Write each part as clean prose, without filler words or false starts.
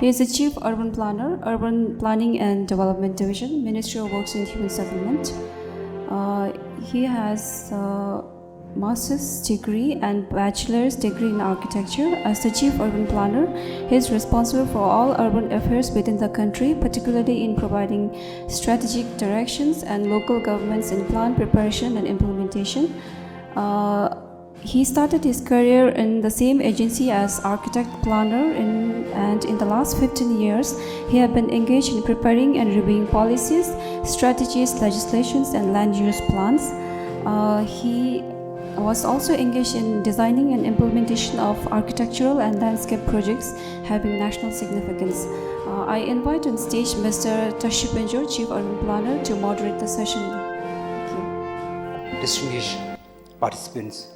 He is the Chief Urban Planner, Urban Planning and Development Division, Ministry of Works and Human Settlement. He has master's degree and bachelor's degree in architecture. As the Chief Urban Planner, he is responsible for all urban affairs within the country, particularly in providing strategic directions and local governments in plan preparation and implementation. He started his career in the same agency as architect planner and in the last 15 years, he has been engaged in preparing and reviewing policies, strategies, legislations, and land use plans. He was also engaged in designing and implementation of architectural and landscape projects having national significance. I invite on stage Mr. Tashi Penjo, Chief Urban Planner, to moderate the session. Thank you. Distinguished participants,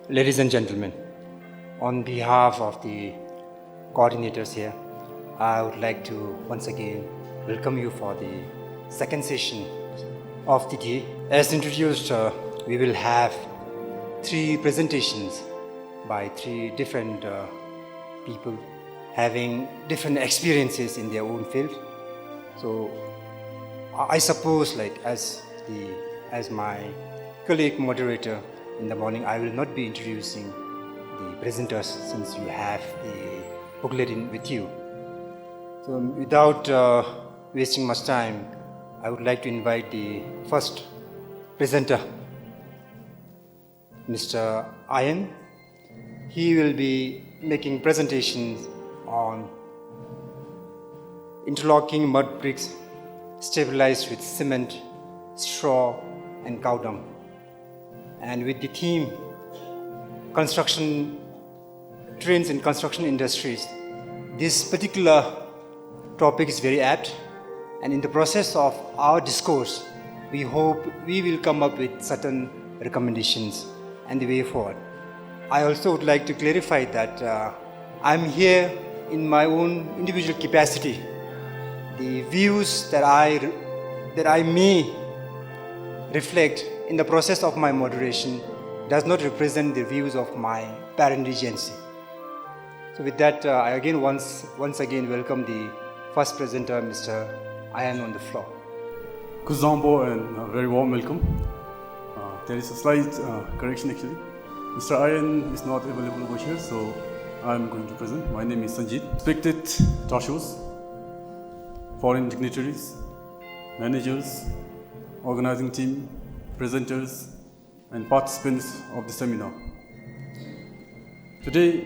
ladies and gentlemen, on behalf of the coordinators here, I would like to once again welcome you for the second session of the day. As introduced, we will have 3 presentations by 3 different people having different experiences in their own field. So I suppose, like as my colleague moderator in the morning, I will not be introducing the presenters since you have the booklet with you. So without wasting much time, I would like to invite the first presenter, Mr. Ayan. He will be making presentations on interlocking mud bricks stabilized with cement, straw, and cow dung, and with the theme construction trends in construction industries. This particular topic is very apt, and in the process of our discourse, we hope we will come up with certain recommendations and the way forward. I also would like to clarify that I'm here in my own individual capacity. The views that I may reflect in the process of my moderation does not represent the views of my parent regency. So with that, I again once again welcome the first presenter, Mr. Ayan, on the floor. Kuzambo, and a very warm welcome. There is a slight correction actually. Mr. Ayan is not available over here, so I'm going to present. My name is Sanjit. Respected Tashos, foreign dignitaries, managers, organizing team, presenters, and participants of the seminar. Today,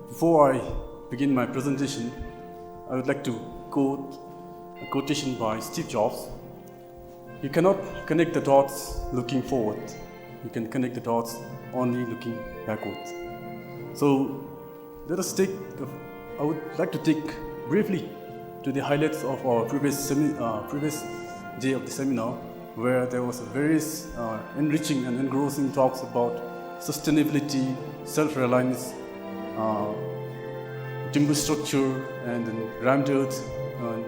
before I begin my presentation, I would like to quote a quotation by Steve Jobs. You cannot connect the dots looking forward. You can connect the dots only looking backwards. So let us I would like to take briefly to the highlights of our previous day of the seminar, where there was various enriching and engrossing talks about sustainability, self-reliance, timber structure, and then rammed earth, and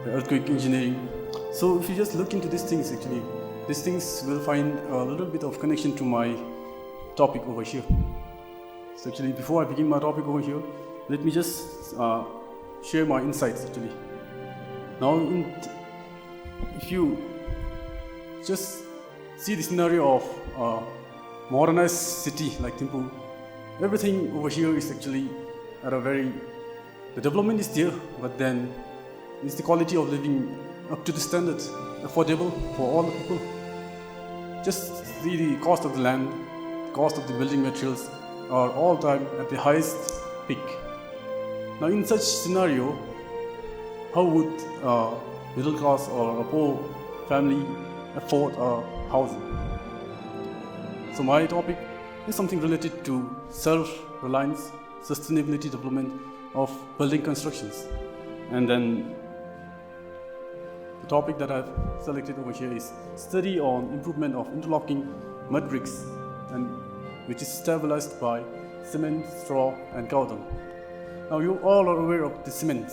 earthquake engineering. So if you just look into these things, actually, these things will find a little bit of connection to my topic over here. So actually, before I begin my topic over here, let me just share my insights actually. Now, if you just see the scenario of a modernized city like Thimphu, everything over here is actually at the development is there, but then is the quality of living up to the standard, affordable for all the people. Just see the cost of the land, cost of the building materials are all time at the highest peak. Now in such scenario, how would a middle class or a poor family afford a housing? So my topic is something related to self-reliance, sustainability development of building constructions. And then the topic that I've selected over here is study on improvement of interlocking mud bricks, and which is stabilized by cement, straw, and cow dung. Now you all are aware of the cement,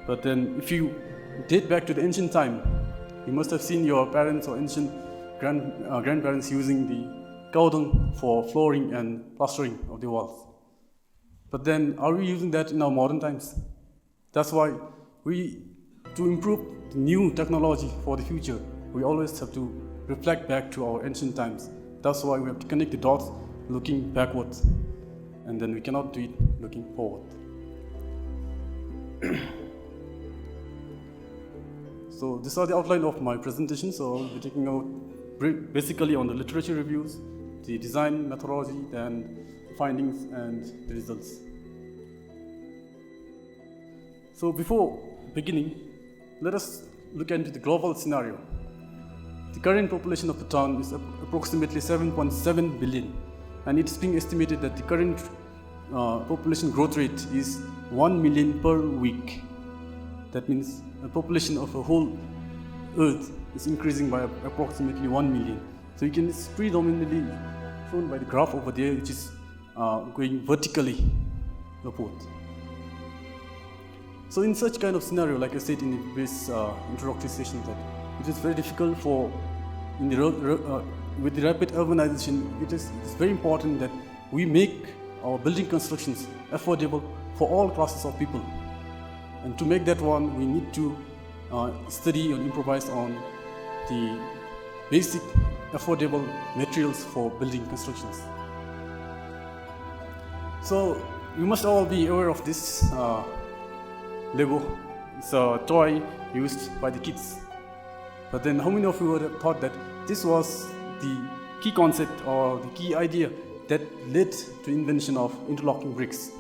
but then if you date back to the ancient time, you must have seen your parents or ancient grandparents using the cow dung for flooring and plastering of the walls. But then, are we using that in our modern times? That's why to improve the new technology for the future, we always have to reflect back to our ancient times. That's why we have to connect the dots looking backwards, and then we cannot do it looking forward. So these are the outline of my presentation. So I'll be taking out basically on the literature reviews, the design methodology, and findings and the results. So before beginning, let us look into the global scenario. The current population of Bhutan is approximately 7.7 billion, and it's being estimated that the current population growth rate is 1 million per week. That means the population of a whole Earth is increasing by approximately 1 million. So you can, it's predominantly shown by the graph over there, which is going vertically upward. So in such kind of scenario, like I said in the previous introductory session, that it is very difficult for, with the rapid urbanization, it's very important that we make our building constructions affordable for all classes of people. And to make that one, we need to study and improvise on the basic affordable materials for building constructions. So you must all be aware of this Lego. It's a toy used by the kids. But then how many of you would have thought that this was the key concept or the key idea that led to invention of interlocking bricks?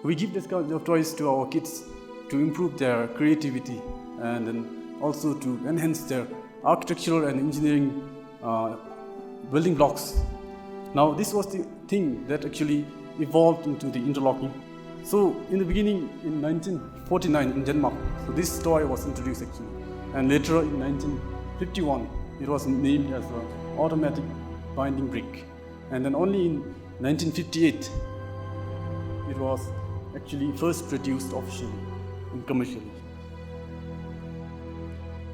We give this kind of toys to our kids to improve their creativity and then also to enhance their architectural and engineering building blocks. Now this was the thing that actually evolved into the interlocking. So in the beginning, in 1949 in Denmark, so this toy was introduced actually, and later in 1951 it was named as an automatic binding brick, and then only in 1958 it was actually first produced officially and commercially.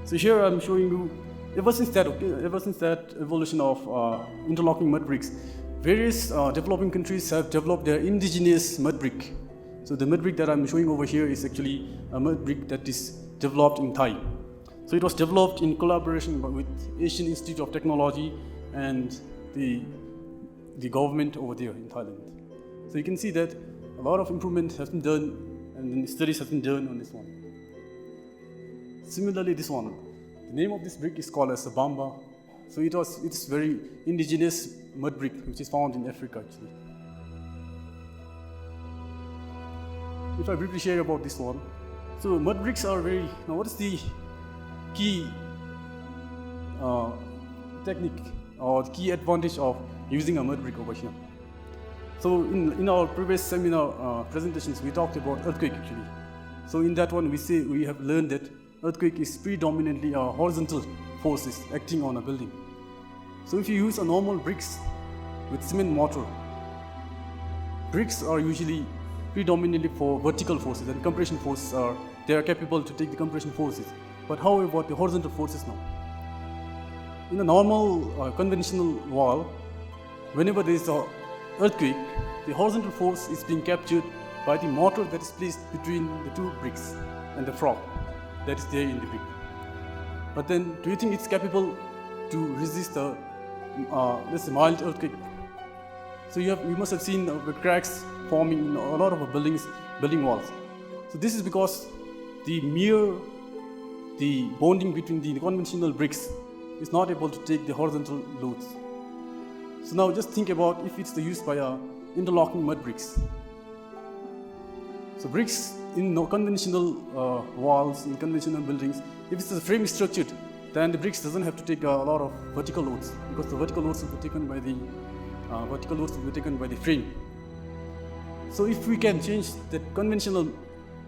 So here I'm showing you, ever since that evolution of interlocking mud bricks, various developing countries have developed their indigenous mud brick. So the mud brick that I'm showing over here is actually a mud brick that is developed in Thai. So it was developed in collaboration with Asian Institute of Technology and the government over there in Thailand. So you can see that a lot of improvement has been done and then studies have been done on this one. Similarly, this one, the name of this brick is called as a Bamba. So it's very indigenous mud brick which is found in Africa actually. If I briefly share about this one, so mud bricks are very, now what is the key technique or the key advantage of using a mud brick over here? So in our previous seminar presentations, we talked about earthquake actually. So in that one, we have learned that earthquake is predominantly horizontal forces acting on a building. So if you use a normal bricks with cement mortar, bricks are usually predominantly for vertical forces, and compression forces they are capable to take the compression forces. But how about the horizontal forces now? In a normal conventional wall, whenever there is an earthquake, the horizontal force is being captured by the mortar that is placed between the two bricks and the frog that is there in the brick. But then, do you think it's capable to resist a let's say mild earthquake? So you must have seen the cracks forming in a lot of building walls. So this is because the bonding between the conventional bricks is not able to take the horizontal loads. So now just think about if it's used by interlocking mud bricks. So bricks in conventional walls, in conventional buildings, if it's a frame structured, then the bricks doesn't have to take a lot of vertical loads, because the vertical loads will be taken by the frame. So if we can change the conventional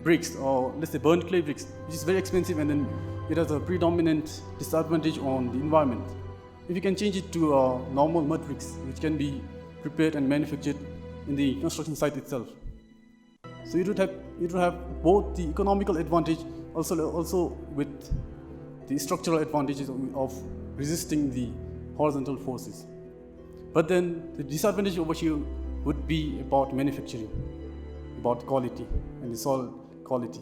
bricks, or let's say burnt clay bricks, which is very expensive and then it has a predominant disadvantage on the environment. If you can change it to normal mud bricks, which can be prepared and manufactured in the construction site itself. So it would have both the economical advantage, also with the structural advantages of resisting the horizontal forces. But then the disadvantage over here would be about manufacturing. about quality and the soil quality.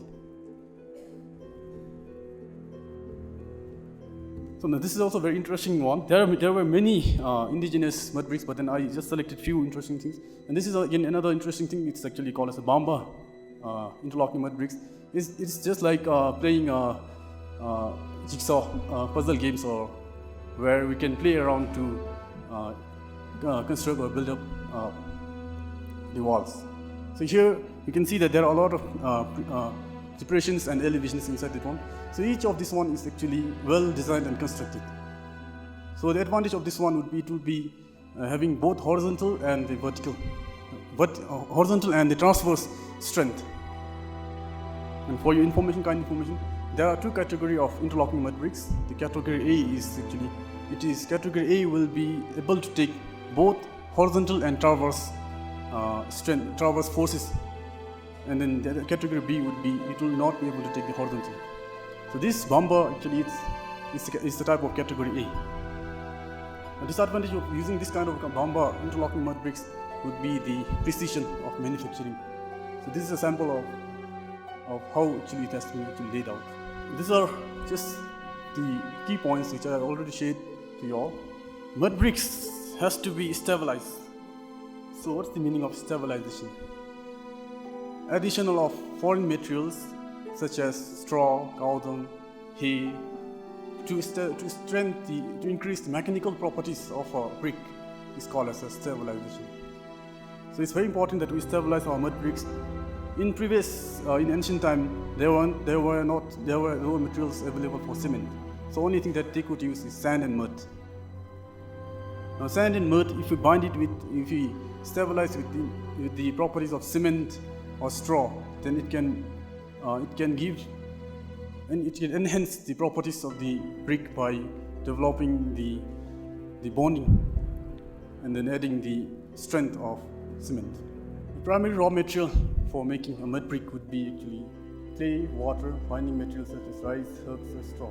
So now this is also a very interesting one. There were many indigenous mud bricks, but then I just selected few interesting things. And this is again another interesting thing. It's actually called as a Bamba interlocking mud bricks. It's just like playing jigsaw puzzle games, or where we can play around to construct or build up the walls. So here you can see that there are a lot of depressions and elevations inside that one. So each of this one is actually well designed and constructed. So the advantage of this one would be having both horizontal and the vertical, but horizontal and the transverse strength. And for your information, there are two categories of interlocking mud bricks. The category A is category A will be able to take both horizontal and transverse strength, transverse forces. And then the category B would be, it will not be able to take the horizontal. So this Bamba actually is the type of category A. The disadvantage of using this kind of Bamba interlocking mud bricks would be the precision of manufacturing. So this is a sample of how actually it has to be actually laid out. These are just the key points which I already shared to you all. Mud bricks has to be stabilized. So what's the meaning of stabilization? Additional of foreign materials such as straw, cow dung, hay to increase the mechanical properties of a brick is called as a stabilization. So it's very important that we stabilize our mud bricks. In ancient time, there were no materials available for cement. So only thing that they could use is sand and mud. Now sand and mud, if we stabilize with the properties of cement or straw, then it can enhance the properties of the brick by developing the bonding and then adding the strength of cement. The primary raw material for making a mud brick would be actually clay, water, binding materials such as rice, herbs, and straw.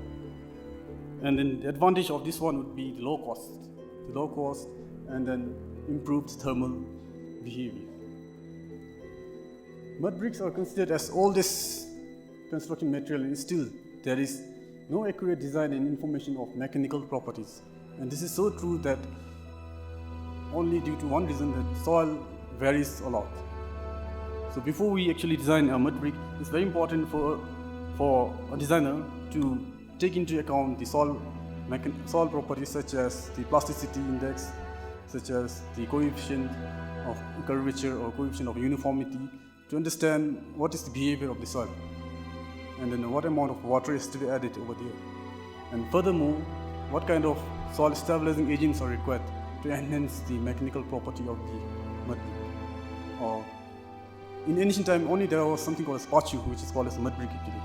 And then the advantage of this one would be the low cost and then improved thermal behavior. Mud bricks are considered as oldest construction material, and still there is no accurate design and information of mechanical properties. And this is so true that only due to one reason, that soil varies a lot. So before we actually design a mud brick, it's very important for a designer to take into account the soil properties such as the plasticity index, such as the coefficient of curvature or coefficient of uniformity, to understand what is the behavior of the soil, and then what amount of water is to be added over there. And furthermore, what kind of soil stabilizing agents are required to enhance the mechanical property of the mud brick. Or in ancient time, only there was something called a spatule, which is called as a mud brick actually.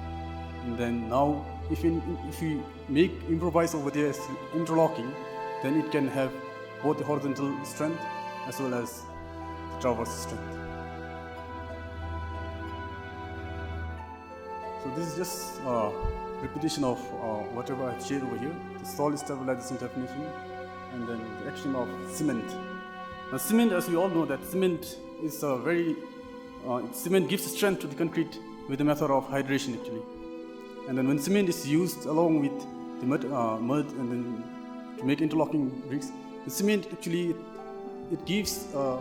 And then now, if we improvise over there as interlocking, then it can have both the horizontal strength as well as the transverse strength. So this is just a repetition of whatever I've shared over here. The soil stabilization definition, and then the action of cement. Now cement, as we all know, that cement is cement gives strength to the concrete with the method of hydration actually. And then when cement is used along with the mud and then to make interlocking bricks, the cement actually it gives a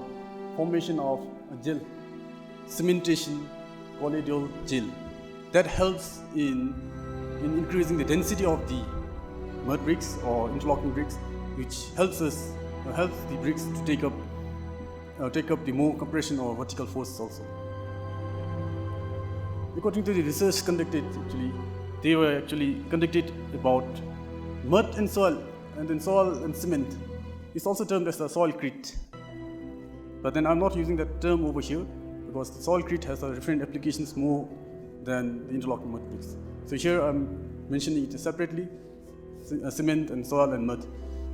formation of a gel, cementation, colloidal gel. That helps in increasing the density of the mud bricks or interlocking bricks, which helps the bricks to take up the more compression or vertical forces also. According to the research conducted, they were conducted about mud and soil, and then soil and cement. It's also termed as the soilcrete. But then I'm not using that term over here because the soilcrete has different applications more than the interlocking mud bricks. So here I'm mentioning it separately, cement and soil and mud.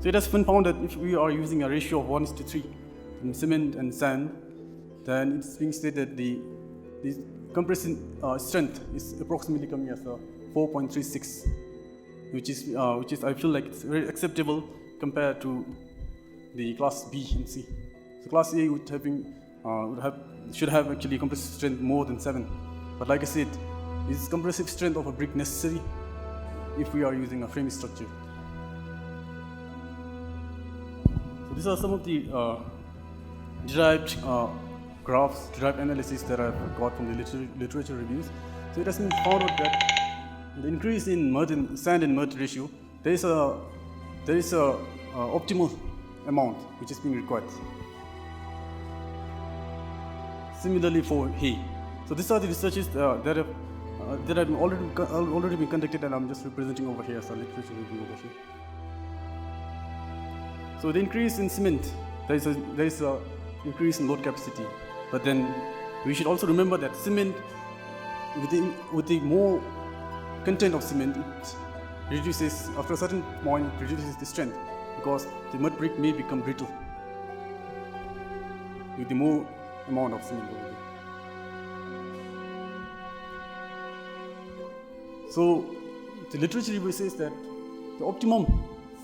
So it has been found that if we are using a ratio of 1:3 in cement and sand, then it's being stated the compression strength is approximately coming as a 4.36, which is I feel like it's very acceptable compared to the class B and C. So class A would have should have actually compressive strength more than 7. But like I said, is compressive strength of a brick necessary if we are using a frame structure? So these are some of the derived graphs, derived analysis that I've got from the literature reviews. So it has been found out that the increase in sand and mud ratio, there is a optimal amount which is being required. Similarly for hay. So these are the researches that have already been conducted, and I'm just representing over here as a literature review over here. So the increase in cement, there is a increase in load capacity, but then we should also remember that cement, with the more content of cement, it reduces, after a certain point, it reduces the strength, because the mud brick may become brittle with the more amount of cement over there. So the literature review says that the optimum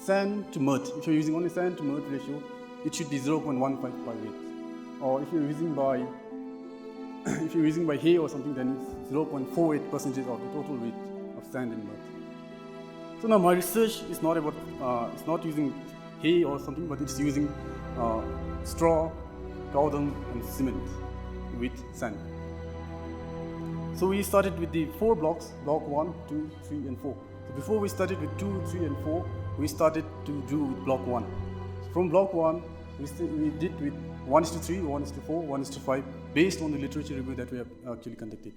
sand to mud, if you're using only sand to mud ratio, it should be 0.15 by weight. Or if you're using by hay or something, then it's 0.48% of the total weight of sand and mud. So now my research is not about, it's not using hay or something, but it's using straw, cow dung and cement with sand. So we started with the 4 blocks, block 1, 2, 3 and 4. So before we started with 2, 3 and 4, we started to do with block 1. So from block 1, we did with 1:3, 1:4, 1:5, based on the literature review that we have actually conducted.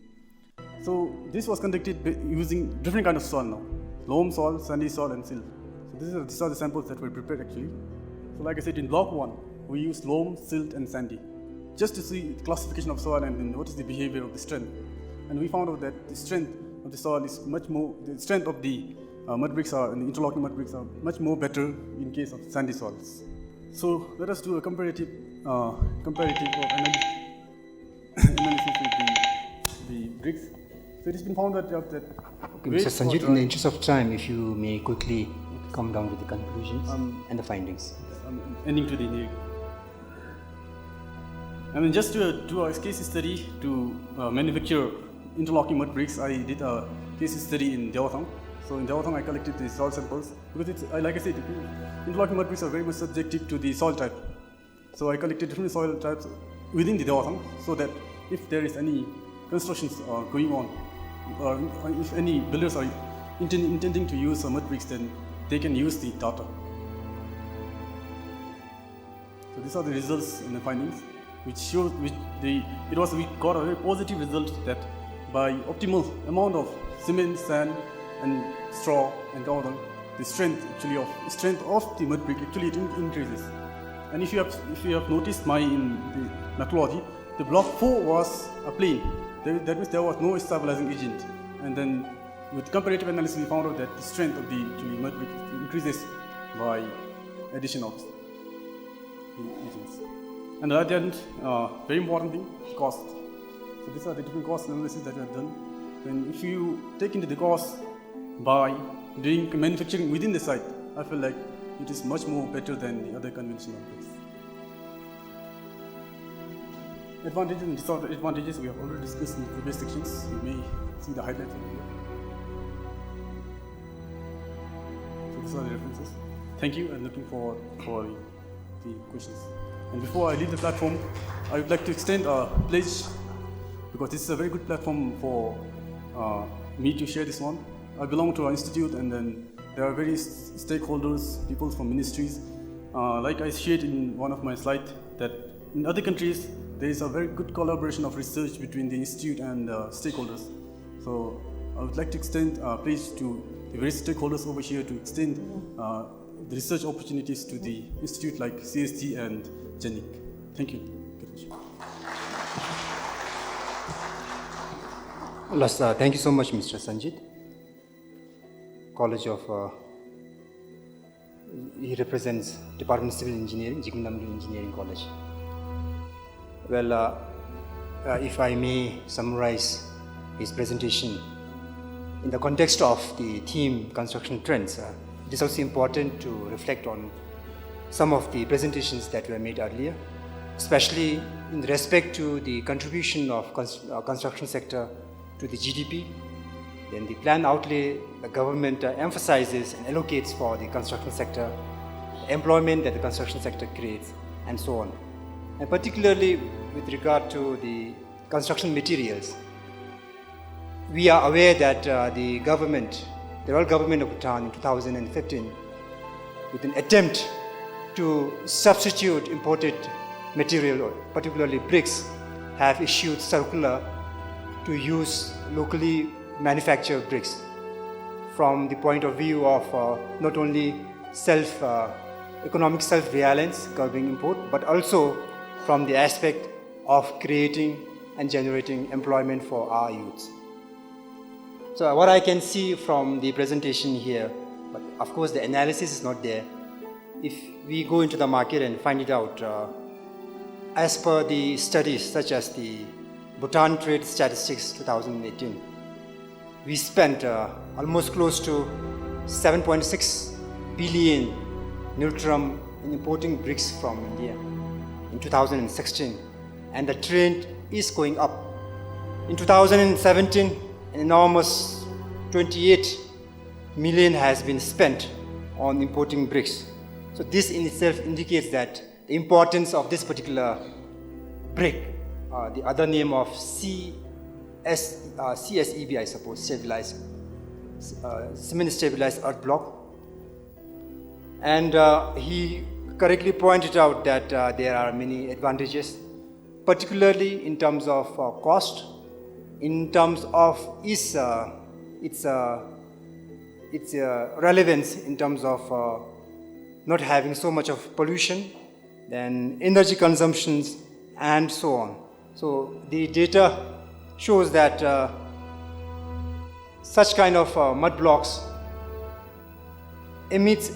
So this was conducted using different kind of soil now, loam soil, sandy soil and silt. So these are the samples that were prepared actually. So like I said, in block 1, we used loam, silt and sandy, just to see the classification of soil and what is the behavior of the strength. And we found out that the strength of the soil is much more, the strength of the mud bricks and the interlocking mud bricks are much more better in case of sandy soils. So let us do a comparative analysis with the bricks. So it has been found that Okay, Mr. Sanjit, in the interest of time, if you may quickly come down with the conclusions and the findings. I'm ending to the end. I mean, just to do a case study to manufacture interlocking mud bricks, I did a case study in Dewathang. So in Dewathang, I collected the soil samples because it's, like I said, interlocking mud bricks are very much subjective to the soil type. So I collected different soil types within the Dewathang so that if there is any constructions going on, or if any builders are intending to use mud bricks, then they can use the data. So these are the results and the findings, which shows we got a very positive result that by optimal amount of cement, sand, and straw and cow dung, the strength of the mud brick actually increases. And if you have noticed in the methodology, the block 4 was a plane. That means there was no stabilizing agent. And then with comparative analysis, we found out that the strength of the mud brick increases by addition of the agents. And at the end, very important thing, cost. So these are the different cost analysis that we have done. And if you take into the cost by doing manufacturing within the site, I feel like it is much more better than the other conventional bricks. Advantages and disadvantages we have already discussed in the previous sections. You may see the highlights over here. So these are the references. Thank you, and looking forward for the questions. And before I leave the platform, I would like to extend a pledge, because this is a very good platform for me to share this one. I belong to an institute, and then there are various stakeholders, people from ministries. Like I shared in one of my slides, that in other countries, there is a very good collaboration of research between the institute and stakeholders. So I would like to extend a pledge to the various stakeholders over here to extend the research opportunities to the institute like CST and GenIC. Thank you. Thank you so much, Mr. Sanjit. College of, he represents Department of Civil Engineering, Jigundamri Engineering College. Well, if I may summarize his presentation, in the context of the theme construction trends, it is also important to reflect on some of the presentations that were made earlier. especially in respect to the contribution of construction sector to the GDP. Then the planned outlay the government emphasizes and allocates for the construction sector, the employment that the construction sector creates, and so on. And particularly with regard to the construction materials, we are aware that the Royal Government of Bhutan in 2015, with an attempt to substitute imported material, particularly bricks, have issued circular to use locally manufactured bricks from the point of view of not only economic self-reliance, curbing import, but also from the aspect of creating and generating employment for our youths. So what I can see from the presentation here, but of course the analysis is not there. If we go into the market and find it out, as per the studies such as the Bhutan Trade Statistics 2018, we spent almost close to 7.6 billion Niltrum in importing bricks from India in 2016, and the trend is going up. In 2017, an enormous 28 million has been spent on importing bricks. So this in itself indicates that the importance of this particular brick, the other name of CSEB, I suppose, cement stabilized earth block. And he correctly pointed out that there are many advantages, particularly in terms of cost, in terms of its relevance in terms of not having so much of pollution, then energy consumptions, and so on. So the data shows that such kind of mud blocks emits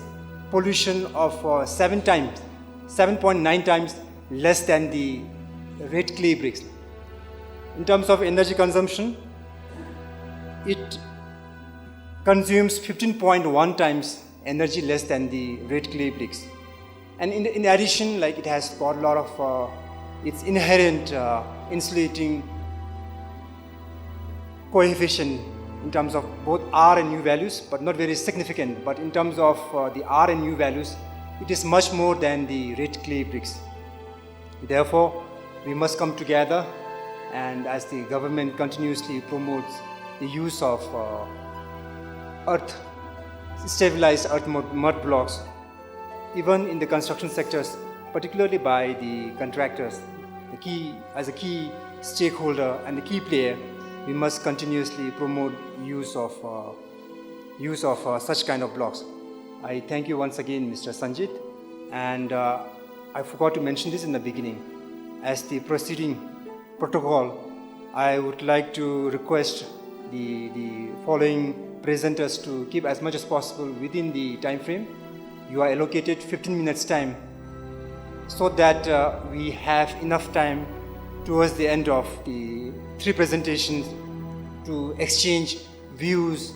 pollution of 7.9 times less than the red clay bricks. In terms of energy consumption, it consumes 15.1 times energy less than the red clay bricks. And in addition, like, it has got a lot of its inherent insulating coefficient in terms of both R and U values, but not very significant. But in terms of the R and U values, it is much more than the red clay bricks. Therefore, we must come together, and as the government continuously promotes the use of stabilized earth mud blocks, even in the construction sectors, particularly by the contractors, as a key stakeholder and the key player, we must continuously promote use of such kind of blocks. I thank you once again, Mr. Sanjit, and I forgot to mention this in the beginning. As the proceeding protocol, I would like to request the following presenters to keep as much as possible within the time frame. You are allocated 15 minutes time, so that we have enough time towards the end of the 3 presentations to exchange views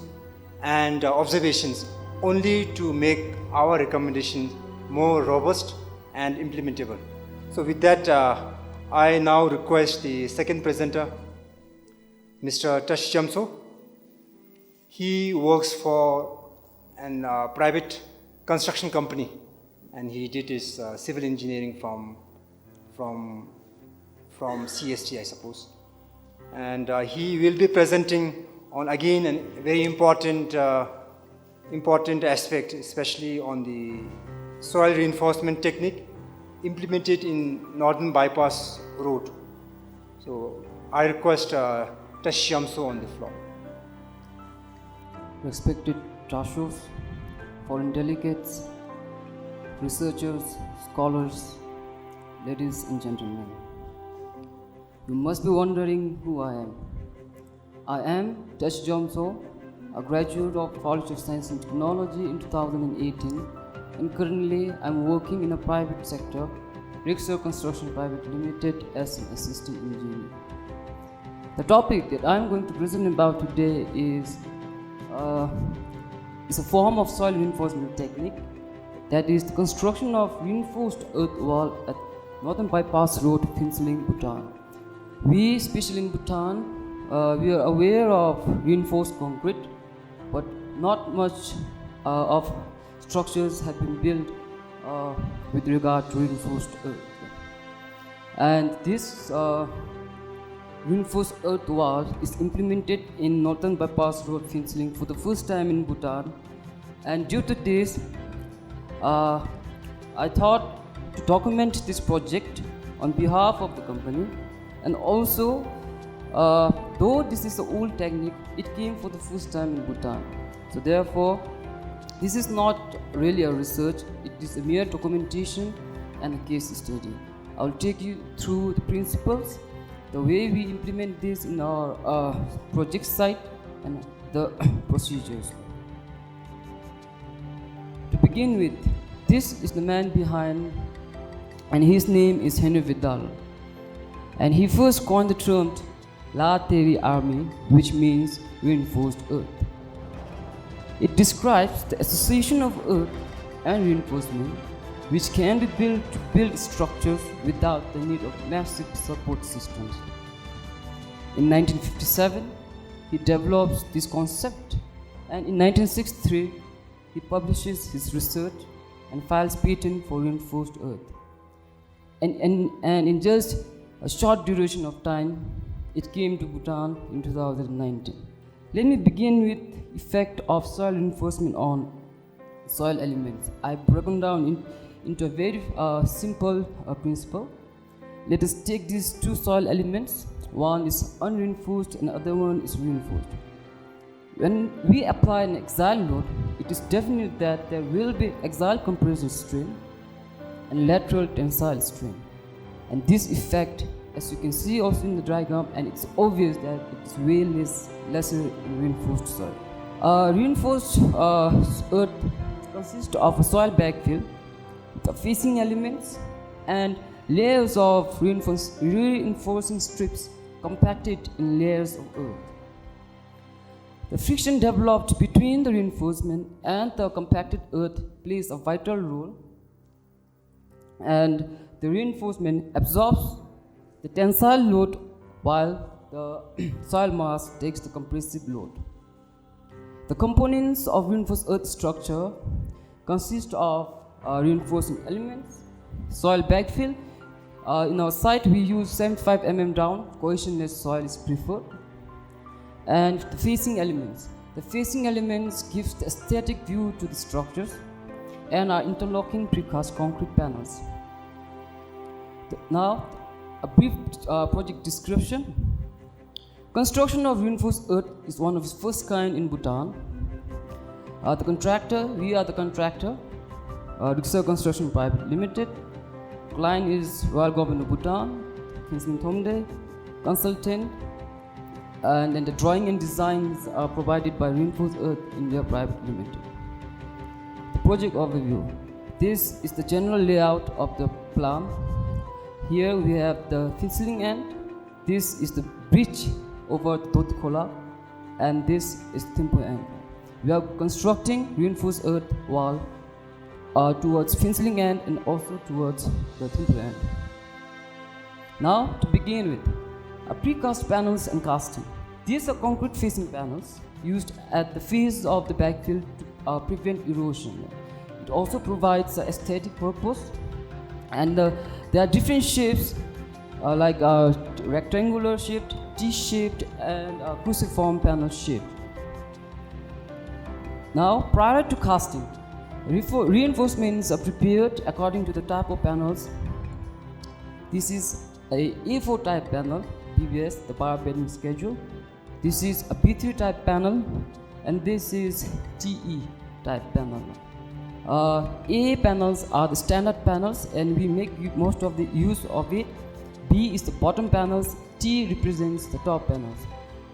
and observations, only to make our recommendations more robust and implementable. So with that, I now request the second presenter, Mr. Tash Jamso. He works for a private construction company, and he did his civil engineering from CST, I suppose. And he will be presenting on, again, a very important aspect, especially on the soil reinforcement technique implemented in Northern Bypass Road. So I request Tash Jamso on the floor. Respected Trashos, foreign delegates, researchers, scholars, ladies and gentlemen. You must be wondering who I am. I am Tash Jamso, a graduate of College of Science and Technology in 2018, and currently I am working in a private sector, Rixor Construction Private Limited, as an assistant engineer. The topic that I am going to present about today is a form of soil reinforcement technique, that is the construction of reinforced earth wall at Northern Bypass Road, Phinsaling, Bhutan. We, especially in Bhutan, we are aware of reinforced concrete, but not much of structures have been built with regard to reinforced earth. And this reinforced earth wall is implemented in Northern Bypass Road, Phinsaling for the first time in Bhutan. And due to this, I thought to document this project on behalf of the company. And also, though this is an old technique, it came for the first time in Bhutan. So therefore, this is not really a research, it is a mere documentation and a case study. I will take you through the principles, the way we implement this in our project site, and the procedures. To begin with, this is the man behind, and his name is Henry Vidal. And he first coined the term La Terre Armée, which means reinforced earth. It describes the association of earth and reinforcement, which can be built to build structures without the need of massive support systems. In 1957, he develops this concept, and in 1963, he publishes his research and files patent for reinforced earth. And in just a short duration of time, it came to Bhutan in 2019. Let me begin with effect of soil reinforcement on soil elements. I've broken down into a very simple principle. Let us take these two soil elements. One is unreinforced and the other one is reinforced. When we apply an axial load, it is definite that there will be axial compression strain and lateral tensile strain. And this effect, as you can see also in the diagram, and it's obvious that it is way lesser in reinforced soil. Reinforced earth consists of a soil backfill, the facing elements, and layers of reinforcing strips compacted in layers of earth. The friction developed between the reinforcement and the compacted earth plays a vital role, and the reinforcement absorbs the tensile load while the soil mass takes the compressive load. The components of reinforced earth structure consist of reinforcing elements, soil backfill. In our site we use 75 mm down, cohesionless soil is preferred. And the facing elements. The facing elements gives the aesthetic view to the structures and are interlocking precast concrete panels. Now, a brief project description. Construction of reinforced earth is one of its first kind in Bhutan. We are the contractor, Riksha Construction Private Limited. Client is Royal Government of Bhutan, Khinsmint Thomde, consultant, and then the drawing and designs are provided by Reinforced Earth India Private Limited. The project overview. This is the general layout of the plan. Here we have the Phinsaling end. This is the bridge over Tot Khola, and this is Thimphu end. We are constructing reinforced earth wall towards Phinsaling end and also towards the Thimphu end. Now to begin with, precast panels and casting. These are concrete facing panels used at the face of the backfill to prevent erosion. It also provides an aesthetic purpose, and there are different shapes like rectangular shaped, T-shaped, and cruciform panel shaped. Now, prior to casting, reinforcements are prepared according to the type of panels. This is a A4 type panel, PBS, the bar bedding schedule. This is a B3 type panel, and this is TE type panel. A panels are the standard panels, and we make most of the use of it. B is the bottom panels, T represents the top panels.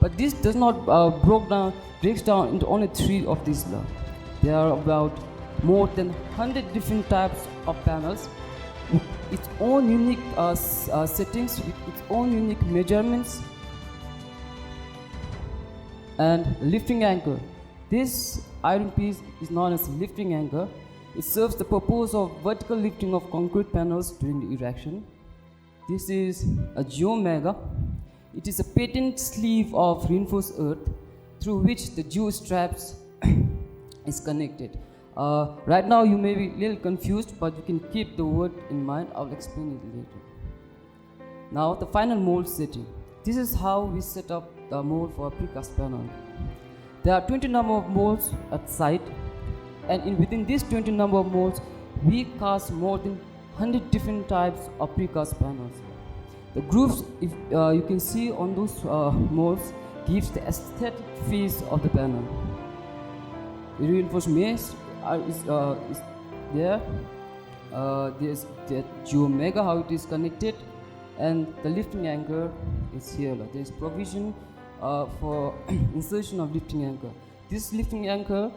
But this does not breaks down into only 3 of these. There are about more than 100 different types of panels with its own unique settings, with its own unique measurements. And lifting anchor. This iron piece is known as lifting anchor. It serves the purpose of vertical lifting of concrete panels during the erection. This is a Geomega. It is a patent sleeve of reinforced earth through which the geostraps is connected. Right now you may be a little confused, but you can keep the word in mind. I'll explain it later. Now the final mold setting. This is how we set up the mold for a precast panel. There are 20 number of molds at site, and within this 20 number of molds, we cast more than 100 different types of precast panels. The grooves, if you can see on those molds, gives the aesthetic face of the panel. The reinforced mesh is there. There's the Geomega, how it is connected, and the lifting anchor is here. There is provision for insertion of lifting anchor. This lifting anchor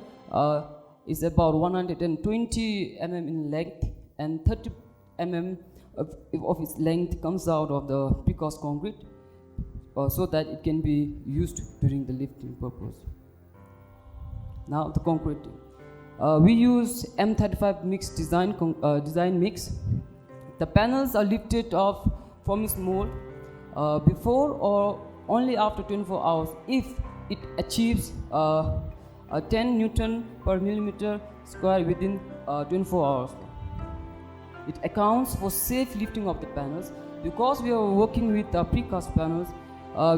is about 120 mm in length, and 30 mm of its length comes out of the precast concrete so that it can be used during the lifting purpose. Now the concreting. We use M35 mix design mix. The panels are lifted off from its mold before or only after 24 hours if it achieves a 10 Newton per millimeter square within 24 hours. It accounts for safe lifting of the panels. Because we are working with precast panels,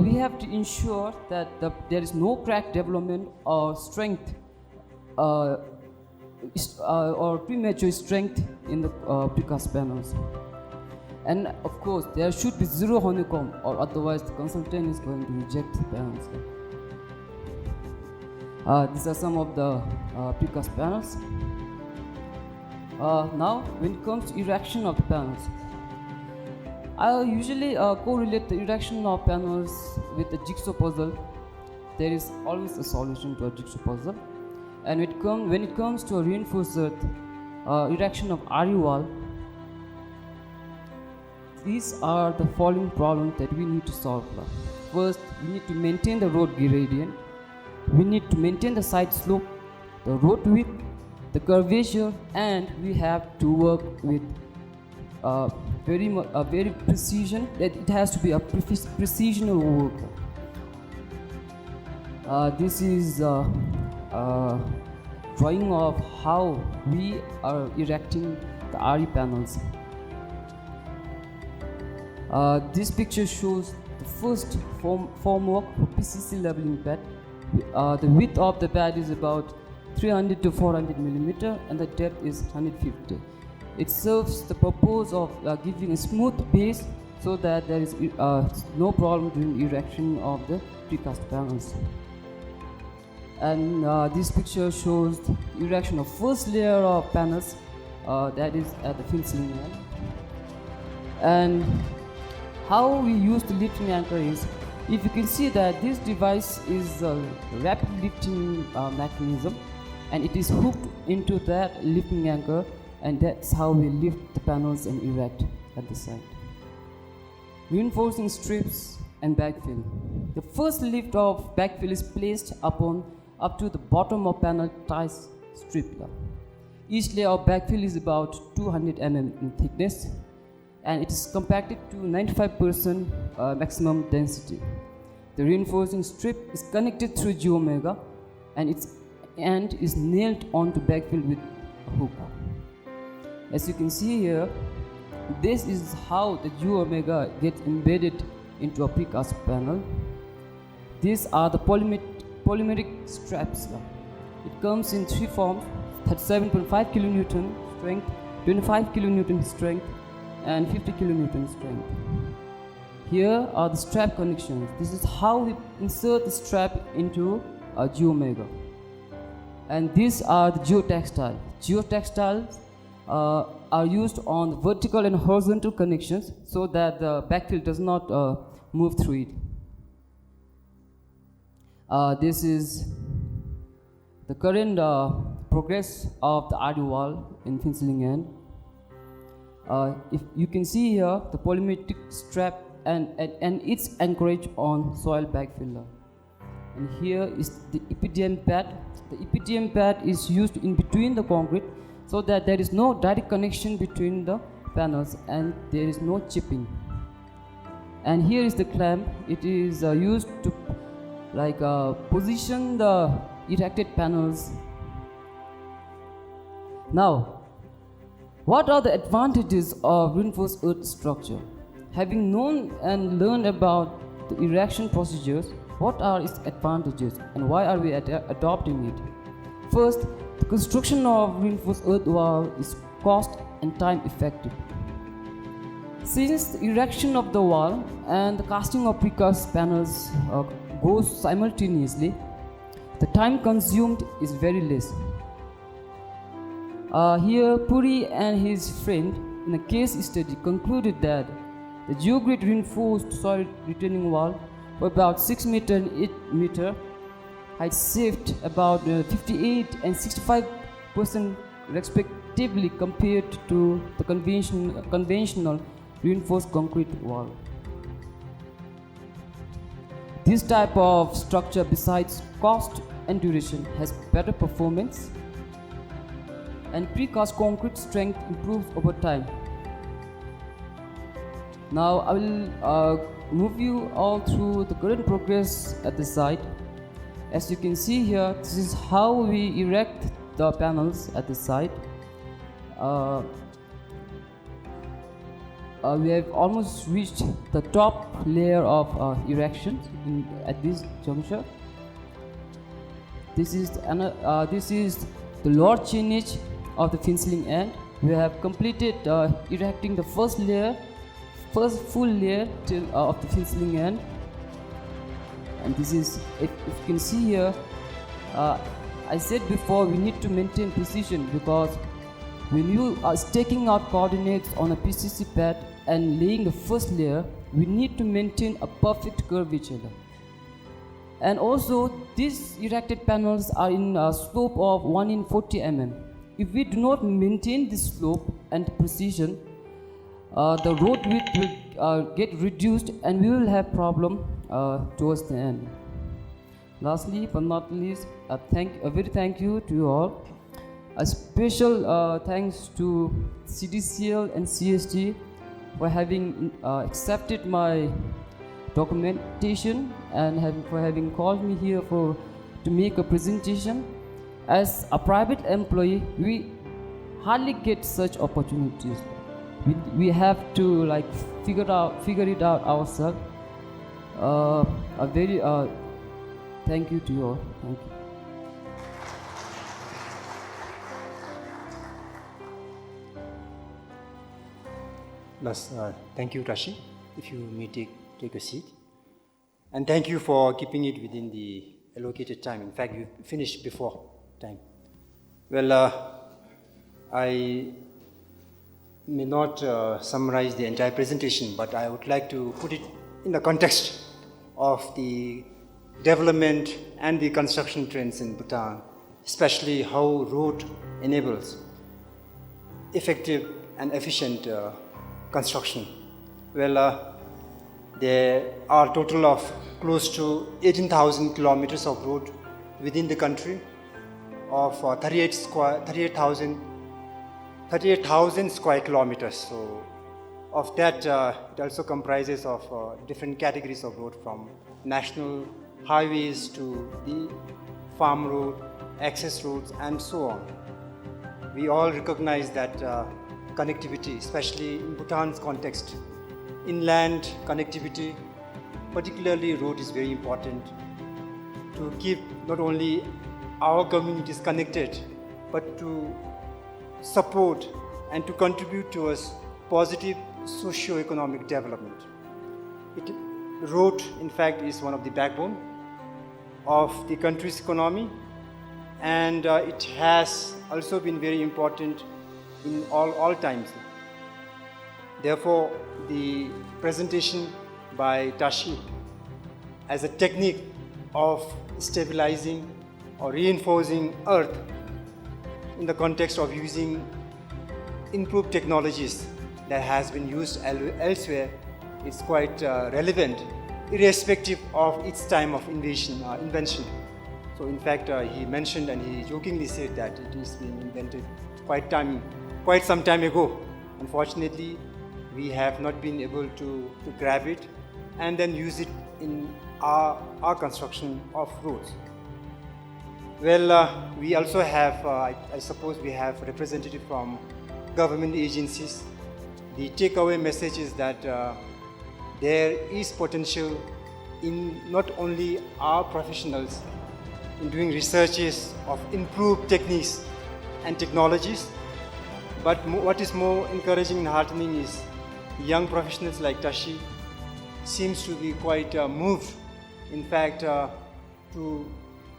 we have to ensure that there is no crack development or strength or premature strength in the precast panels. And of course, there should be zero honeycomb, or otherwise the consultant is going to reject the panels. These are some of the precast panels. Now, when it comes to erection of the panels, I usually correlate the erection of panels with the jigsaw puzzle. There is always a solution to a jigsaw puzzle. And when it comes to a reinforced earth, erection of RE wall, these are the following problems that we need to solve. First, we need to maintain the road gradient. We need to maintain the side slope, the road width, the curvature, and we have to work with very precision. That it has to be a precisional work. This is drawing of how we are erecting the RE panels. This picture shows the first formwork for PCC leveling pad. The width of the pad is about 300 to 400 millimeter, and the depth is 150. It serves the purpose of giving a smooth base so that there is no problem during erection of the precast panels. And this picture shows the erection of first layer of panels, that is at the fill ceiling end. And how we use the lifting anchor is, if you can see that this device is a rapid lifting mechanism, and it is hooked into that lifting anchor, and that's how we lift the panels and erect at the site. Reinforcing strips and backfill. The first lift of backfill is placed up to the bottom of panel ties strip. Each layer of backfill is about 200 mm in thickness, and it is compacted to 95% maximum density. The reinforcing strip is connected through Geomega, and its end is nailed onto backfill with a hook. As you can see here, this is how the Geomega gets embedded into a precast panel. These are the polymeric straps. It comes in three forms: 37.5 kN strength, 25 kN strength, and 50 kN strength. Here are the strap connections. This is how we insert the strap into a Geomega. And these are the geotextile. Geotextiles are used on the vertical and horizontal connections so that the backfill does not move through it. This is the current progress of the RE wall in fill ceiling end. If you can see here the polymeric strap and its anchorage on soil backfiller. And here is the EPDM pad. The EPDM pad is used in between the concrete so that there is no direct connection between the panels and there is no chipping. And here is the clamp. It is used to position the erected panels. Now, what are the advantages of reinforced earth structure? Having known and learned about the erection procedures, what are its advantages and why are we adopting it? First, the construction of reinforced earth wall is cost and time effective. Since the erection of the wall and the casting of precast panels goes simultaneously, the time consumed is very less. Here, Puri and his friend in a case study concluded that the geogrid reinforced soil retaining wall for about 6 meter and 8 meter height saved about 58 and 65% respectively compared to the conventional reinforced concrete wall. This type of structure, besides cost and duration, has better performance, and precast concrete strength improves over time. Now I will move you all through the current progress at the site. As you can see here, this is how we erect the panels at the site. We have almost reached the top layer of erection at this juncture. This is the lower chainage of the finishing end. We have completed erecting the first full layer of the finishing end. And this is, if you can see here, I said before we need to maintain precision, because when you are staking out coordinates on a PCC pad and laying the first layer, we need to maintain a perfect curvature. And also, these erected panels are in a slope of 1 in 40 mm. If we do not maintain this slope and precision, the road width will get reduced and we will have problem towards the end. Lastly, but not least, a very thank you to you all. A special thanks to CDCL and CST for having accepted my documentation and for having called me here to make a presentation. As a private employee, we hardly get such opportunities. We have to figure it out ourselves. A very thank you to you all. Thank you. Thank you, Tashi. If you may take a seat. And thank you for keeping it within the allocated time. In fact, you finished before time. Well, I may not summarize the entire presentation, but I would like to put it in the context of the development and the construction trends in Bhutan, especially how road enables effective and efficient construction. Well, there are a total of close to 18,000 kilometers of road within the country, of 38,000 square kilometers. So of that, it also comprises of different categories of road, from national highways to the farm road, access roads, and so on. We all recognize that connectivity, especially in Bhutan's context, inland connectivity, particularly road, is very important to keep not only our communities connected, but to support and to contribute towards positive socio-economic development. Road, in fact, is one of the backbone of the country's economy, and it has also been very important in all times. Therefore, the presentation by Tashi as a technique of stabilizing or reinforcing earth in the context of using improved technologies that has been used elsewhere is quite relevant, irrespective of its time of invention. So in fact, he mentioned and he jokingly said that it is being invented quite some time ago. Unfortunately, we have not been able to grab it and then use it in our construction of roads. Well, we also have, I suppose we have representative from government agencies. The takeaway message is that there is potential in not only our professionals in doing researches of improved techniques and technologies, but what is more encouraging and heartening is young professionals like Tashi seems to be quite moved, in fact, to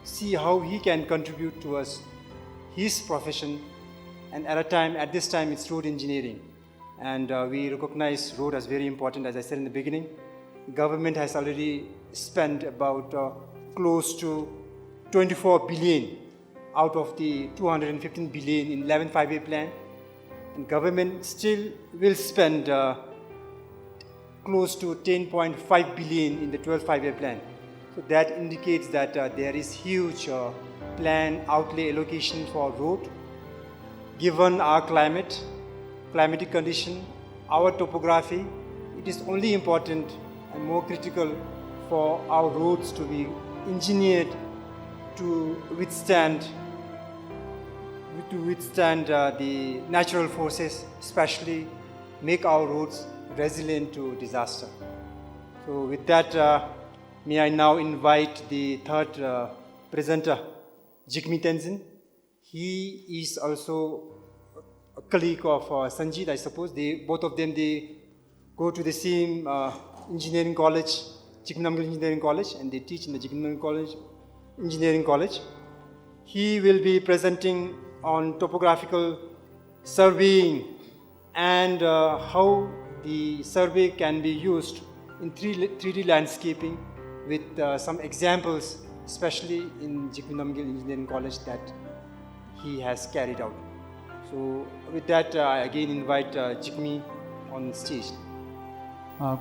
see how he can contribute towards his profession. And at this time it's road engineering, and we recognize road as very important. As I said in the beginning, government has already spent about close to 24 billion out of the 215 billion in 11 5-year plan, and government still will spend close to 10.5 billion in the 12 5-year plan. So that indicates that there is huge plan outlay allocation for road. Given our climatic condition, our topography, it is only important and more critical for our roads to be engineered to withstand the natural forces, especially make our roads resilient to disaster. So with that, may I now invite the third presenter, Jigme Tenzin. He is also a colleague of Sanjeet, I suppose. Both of them go to the same engineering college, Jigme Engineering College, and they teach in the Jigme Engineering College. He will be presenting on topographical surveying and how the survey can be used in 3D landscaping with some examples, especially in Jigme Engineering College that he has carried out. So with that, I again invite Jigme on stage.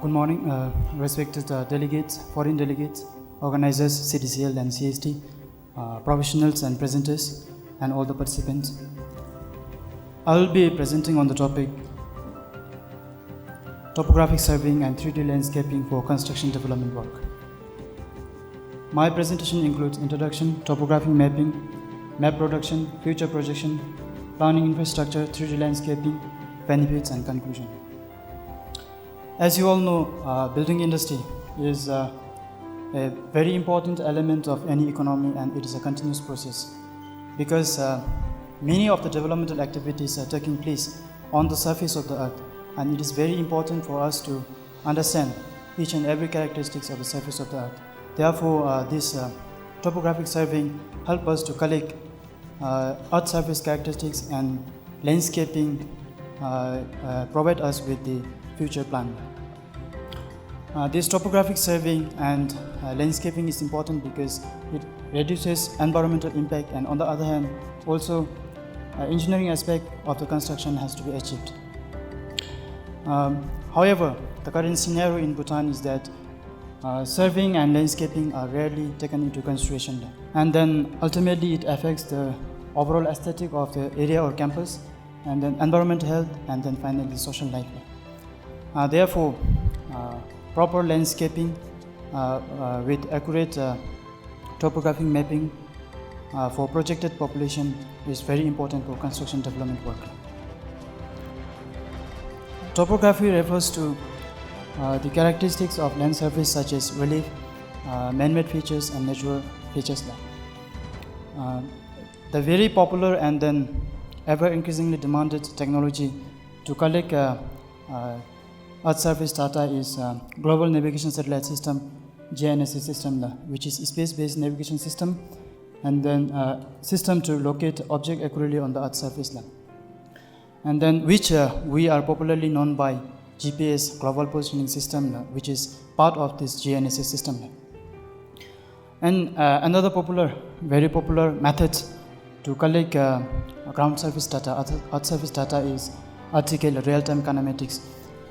Good morning, respected delegates, foreign delegates, organizers, CDCL and CST, professionals and presenters, and all the participants. I will be presenting on the topic topographic surveying and 3D landscaping for construction development work. My presentation includes introduction, topographic mapping, map production, future projection, planning infrastructure, 3D landscaping, benefits and conclusion. As you all know, building industry is a very important element of any economy, and it is a continuous process because many of the developmental activities are taking place on the surface of the earth, and it is very important for us to understand each and every characteristics of the surface of the earth. Therefore, this topographic surveying help us to collect earth surface characteristics, and landscaping provide us with the future plan. This topographic surveying and landscaping is important because it reduces environmental impact, and on the other hand, also engineering aspect of the construction has to be achieved. However, the current scenario in Bhutan is that surveying and landscaping are rarely taken into consideration, and then ultimately it affects the overall aesthetic of the area or campus, and then environmental health, and then finally social life. Therefore, proper landscaping with accurate topographic mapping for projected population is very important for construction development work. Topography refers to the characteristics of land surface such as relief, man-made features and natural features. The very popular and then ever increasingly demanded technology to collect Earth surface data is Global Navigation Satellite System, GNSS system, which is a space-based navigation system, and then system to locate object accurately on the Earth surface, and then which we are popularly known by GPS, Global Positioning System, which is part of this GNSS system. And another very popular method to collect ground surface data, Earth surface data, is RTK, real-time kinematics.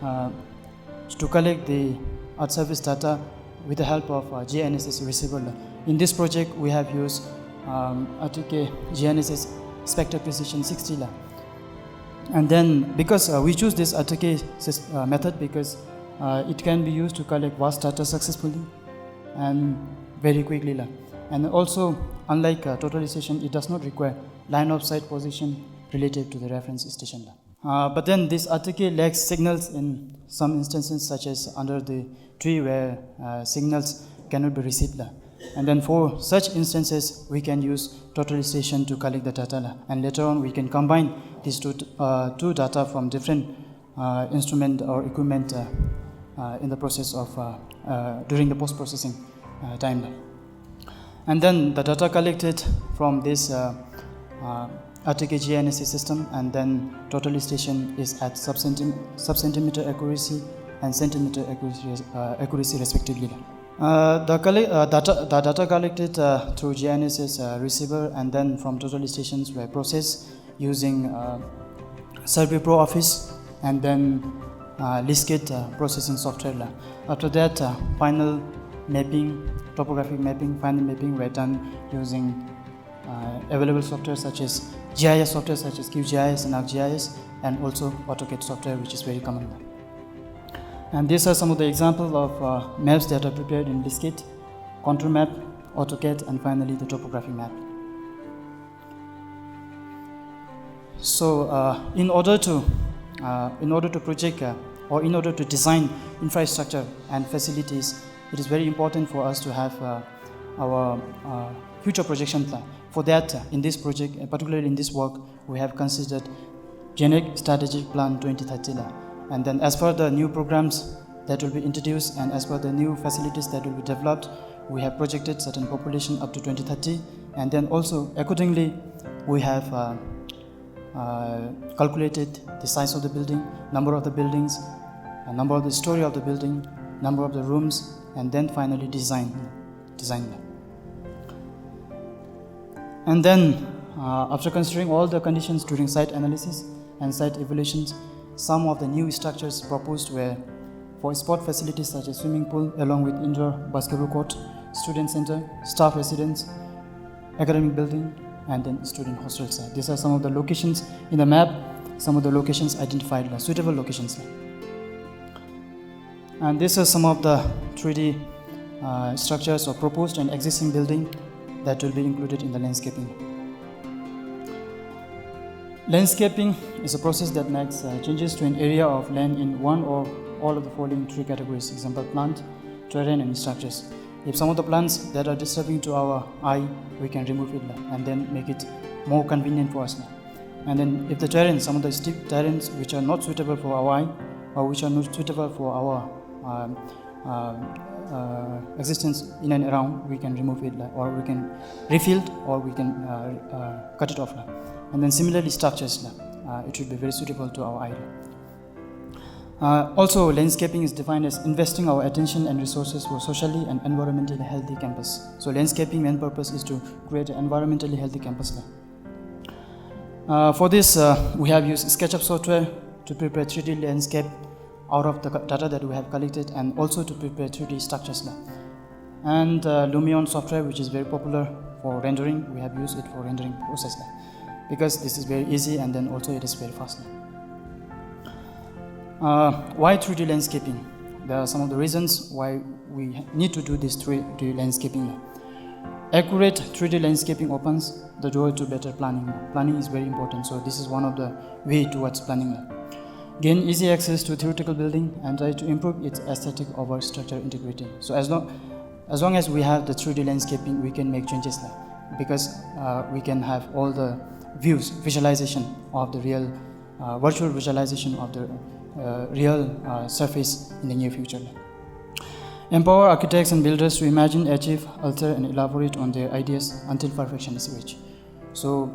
To collect the Earth surface data with the help of GNSS receiver. In this project, we have used RTK GNSS Spectre Precision 60. And then, because we choose this RTK method because it can be used to collect vast data successfully and very quickly. And also, unlike total station, it does not require line of sight position related to the reference station. But then this RTK lacks signals in some instances, such as under the tree where signals cannot be received. And then for such instances, we can use total station to collect the data. And later on, we can combine these two data from different instrument or equipment in the process of during the post-processing time. And then the data collected from this RTK GNSS system and then total station is at sub-centimeter accuracy and centimeter accuracy respectively. The data collected through GNSS receiver and then from total stations were processed using Survey Pro Office and then Liskit processing software. After that, final mapping, topographic mapping, final mapping were done using available software such as GIS software such as QGIS and ArcGIS, and also AutoCAD software, which is very common. And these are some of the examples of maps that are prepared in Liskit, Contour Map, AutoCAD, and finally the topographic map. So in order to project or in order to design infrastructure and facilities, it is very important for us to have our future projection plan. For that, in this project, particularly in this work, we have considered Generic Strategic Plan 2030. And then as per the new programs that will be introduced and as per the new facilities that will be developed, we have projected certain population up to 2030. And then also, accordingly, we have calculated the size of the building, number of the buildings, number of the story of the building, number of the rooms, and then finally design them. And then, after considering all the conditions during site analysis and site evaluations, some of the new structures proposed were for sport facilities such as swimming pool, along with indoor basketball court, student center, staff residence, academic building, and then student hostels. These are some of the locations in the map, some of the locations identified, suitable locations. And these are some of the 3D structures or proposed and existing building that will be included in the landscaping. Landscaping is a process that makes changes to an area of land in one or all of the following three categories: example, plant, terrain, and structures. If some of the plants that are disturbing to our eye, we can remove it and then make it more convenient for us. And then if the terrain, some of the steep terrains which are not suitable for our eye or which are not suitable for our existence in and around, we can remove it or we can refill or we can cut it off. And then similarly structures, it should be very suitable to our eye. Also, landscaping is defined as investing our attention and resources for socially and environmentally healthy campus. So landscaping main purpose is to create an environmentally healthy campus. For this, we have used SketchUp software to prepare 3D landscape out of the data that we have collected, and also to prepare 3D structures. And Lumion software, which is very popular for rendering, we have used it for rendering process because this is very easy and then also it is very fast. Why 3D landscaping? There are some of the reasons why we need to do this 3D landscaping. Accurate 3D landscaping opens the door to better planning. Planning is very important, so this is one of the way towards planning. Gain easy access to theoretical building and try to improve its aesthetic over structural integrity. So as long as we have the 3D landscaping, we can make changes because we can have all the views, visualization of the real, virtual visualization of the real surface in the near future. Empower architects and builders to imagine, achieve, alter, and elaborate on their ideas until perfection is reached. So,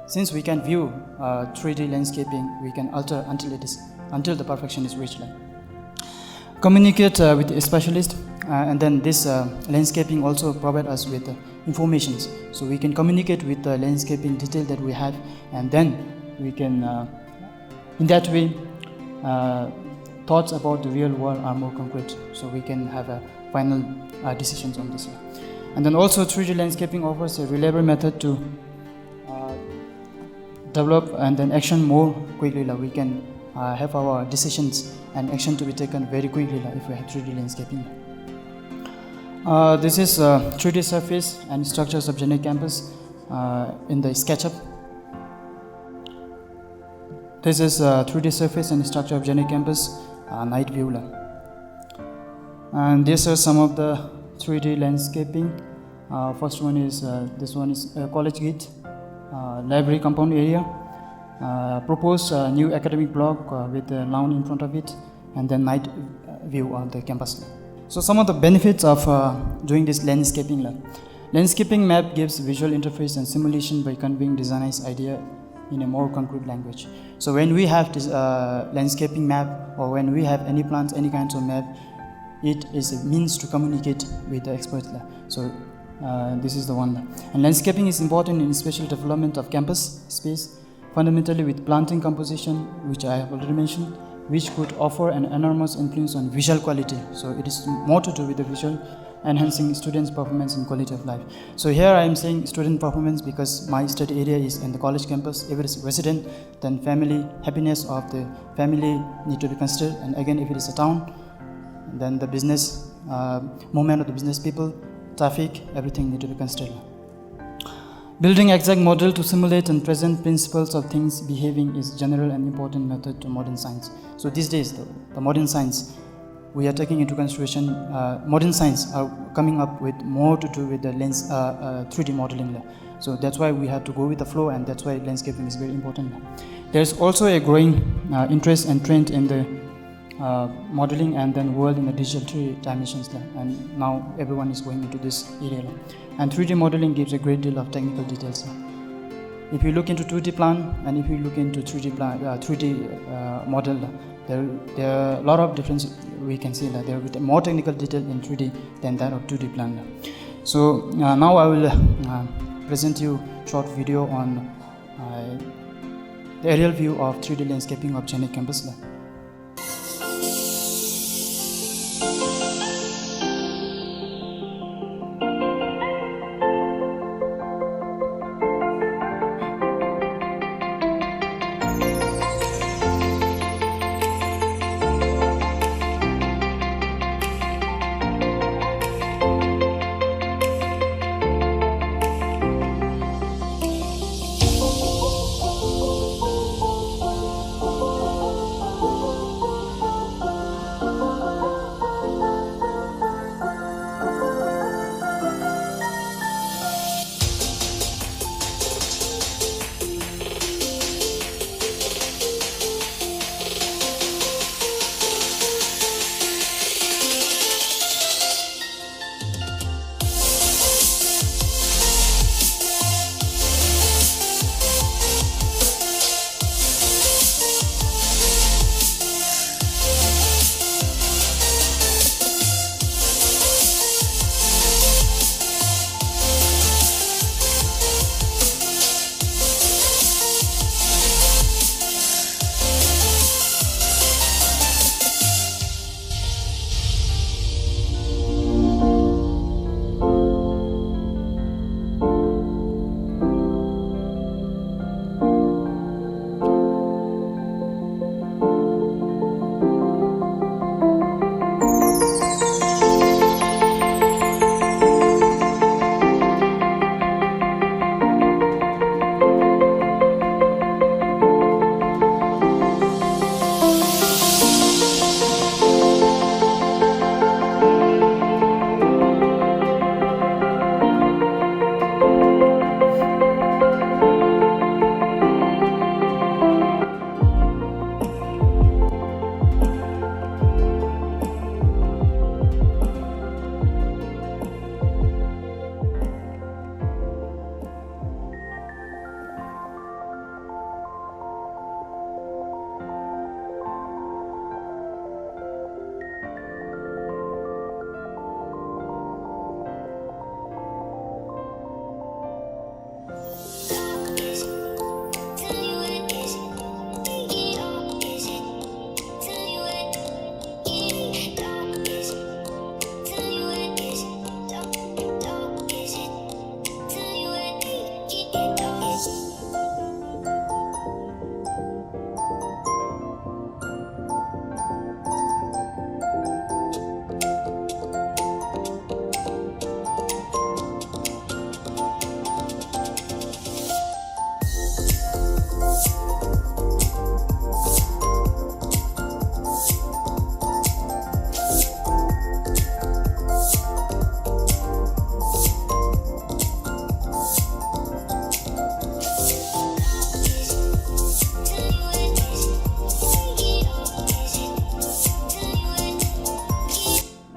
since we can view 3D landscaping, we can alter until the perfection is reached. Communicate with a specialist, and then this landscaping also provide us with information. So we can communicate with the landscaping detail that we have, and then we can, in that way, thoughts about the real world are more concrete. So we can have a final decisions on this. And then also 3D landscaping offers a reliable method to develop and then action more quickly. We can have our decisions and action to be taken very quickly if we have 3D landscaping. This is 3D surface and structures of Generic Campus in the SketchUp. This is 3D surface and structure of Generic Campus night view. And these are some of the 3D landscaping. First one is this one is College Gate, library compound area. Proposed new academic block with a lawn in front of it, and then night view of the campus. So some of the benefits of doing this landscaping. Landscaping map gives visual interface and simulation by conveying designers' idea in a more concrete language. So when we have this landscaping map, or when we have any plans, any kinds of map, it is a means to communicate with the experts. So this is the one. And landscaping is important in special development of campus space, fundamentally with planting composition, which I have already mentioned, which could offer an enormous influence on visual quality. So it is more to do with the visual, enhancing students' performance and quality of life. So here I am saying student performance because my study area is in the college campus. If it is resident, then family, happiness of the family need to be considered. And again, if it is a town, then the business, movement of the business people, traffic, everything need to be considered. Building exact model to simulate and present principles of things behaving is general and important method to modern science. So these days, the modern science, we are taking into consideration, modern science are coming up with more to do with the lens, 3D modeling. So that's why we have to go with the flow, and that's why landscaping is very important. There's also a growing interest and trend in the modeling and then world in the digital 3 dimensions, and now everyone is going into this area. And 3D modeling gives a great deal of technical details. If you look into 2D plan and if you look into 3D plan, 3D model, there are a lot of difference we can see that there is more technical detail in 3D than that of 2D plan. So now I will present you short video on the aerial view of 3D landscaping of Generic Campus.